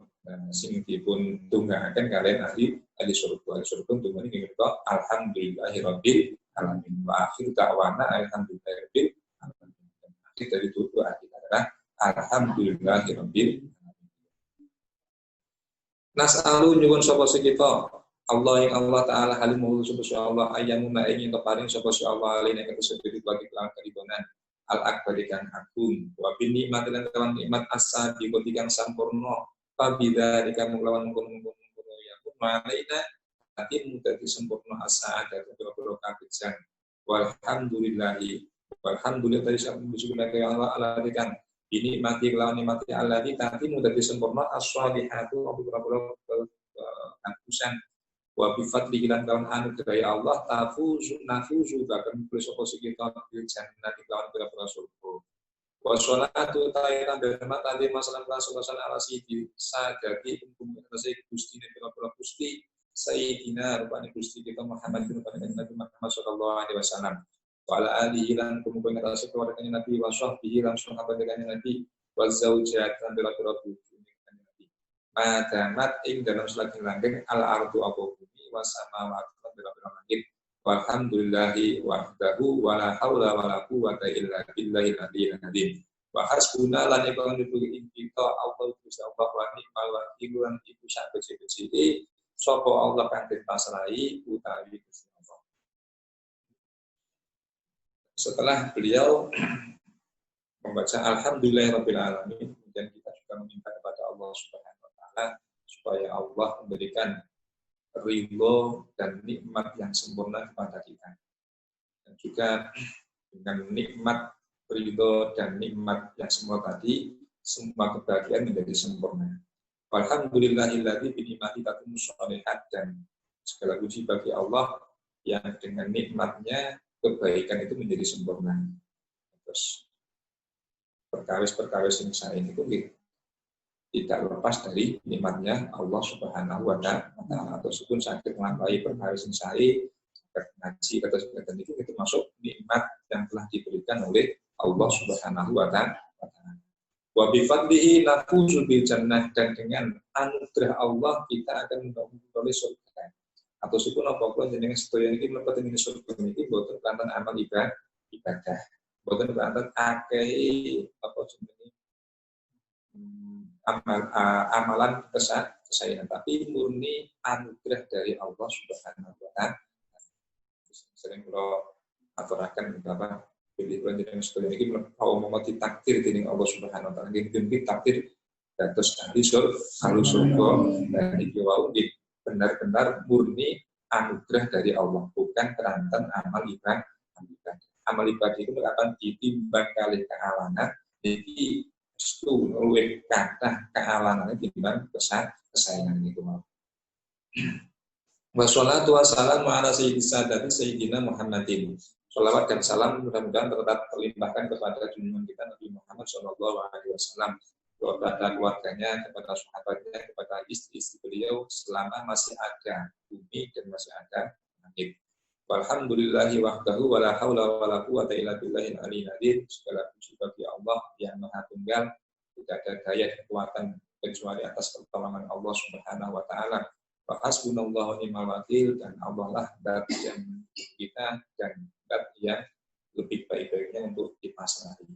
sing dipun dongaaken kalian ahli surga donga niki menika alhamdulillahirabbil alamin wa akhir da'wana alhamdulillahirabbil alamin. Akhir dari doa kita adalah alhamdulillahirabbil alamin. Nas'alu nyuwun sapa kita Allah yang Allah Ta'ala halimul subhanallah ayyamuna ingin keparing sapa Allah alina ing kesedhi bagi kelawan karidonan al-akbari kang agung wa bin nikmat lan kelawan nikmat as-sabi kang sampurna pabida kang kelawan mungkon ya malaina ati mudah disempurna as-sa'adat boro kabeh walhamdulillahi walhamdulillah bismillah Allah alladzi kan ini mati kelawan nikmati alladzi tati mudah disempurna as-salihatu beberapa kakusan wa bi fadli lan kawan anugerah Allah nafuzu bahkan boleh sapa kita di jannah lawan pira-pira surga wa sholatu ta'ala bermat tadi masalah rasulullah ala sayyidi sadati hukum rasai gusti ne pira-pira gusti sayyidina rupane gusti kita Muhammad bin Nabi Muhammad sallallahu alaihi wasallam wa ala alihi lan kumpulan rasai keluarganya Nabi wa sahbihi lan sahabat-sahabat Nabi wa zaujat lan pira-pira madamat ing dalam selagi langgeng al-ardu apa bumi wa samawati lan bira-bira langit walhamdulillahi wahdahu wala haula wala quwwata illa billahil aliyyil azim wa hasbuna lan iku nutuki kita Allah Gusti Allah wa ni'mal wakil lan iku sak becik-becike sapa Allah kang dipasrahi utawi Gusti Allah. Setelah beliau membaca alhamdulillahirabbil alamin kemudian kita juga meminta kepada Allah Subhanahu supaya Allah memberikan ridho dan nikmat yang sempurna kepada kita. Dan juga dengan nikmat ridho dan nikmat yang semua tadi, semua kebahagiaan menjadi sempurna. Walhamdulillahilladzi bi ni'matihi tatimmu shalihat dan segala puji bagi Allah yang dengan nikmatnya kebaikan itu menjadi sempurna. Terus perkawis-perkawis yang saya ini pun tidak lepas dari nikmatnya Allah Subhanahu wa Ta'ala. Atau sukun sakit melampaui perkara sing sae ngaji kata sekitar itu masuk nikmat yang telah diberikan oleh Allah Subhanahu wa Ta'ala. Wa bi fadlihi nafuzu bil jannah dan dengan anugerah Allah kita akan memperoleh surga. Atau sukun apa-apa jenenge sedaya iki mlebet ing surga niki boten kanthi amal ibadah. Boten kanthi akeh apa jenenge amalan kesayangan, tapi murni anugerah dari Allah Subhanahu wa Ta'ala. Sering kalau aturaken beberapa pilihan yang seperti ini mau ditakdir dening Allah Subhanahu wa Ta'ala. Nggih takdir dados ahli surga dan iki wau benar-benar murni anugerah dari Allah, bukan keranten amal ibadah. Amal ibadah itu akan ditimbang kali kealangan. Jadi itu luwih kathah kealangannya timbang kesayangan itu mau. Wassalatu wassalamu ala sayyidina Muhammadin. Shalawat dan salam mudah-mudahan tetap terlimpahkan kepada junjungan kita Nabi Muhammad sallallahu alaihi wasallam, kepada keluarganya, kepada sahabatnya, kepada istri-istri beliau selama masih ada bumi dan masih ada langit. Walhamdulillahi wahdahu wala haula wala quwwata illa billahil aliyyil azim. Segala puji bagi Allah yang Maha Tunggal, tidak ada daya kekuatan kecuali atas pertolongan Allah Subhanahu wa Ta'ala. Wa hasbunallahu wa ni'mal wakil, dan Allah lah zat yang kita dan zat yang lebih baik-baiknya untuk dipasrahi.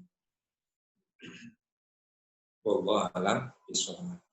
Wallahu a'lam bishawab.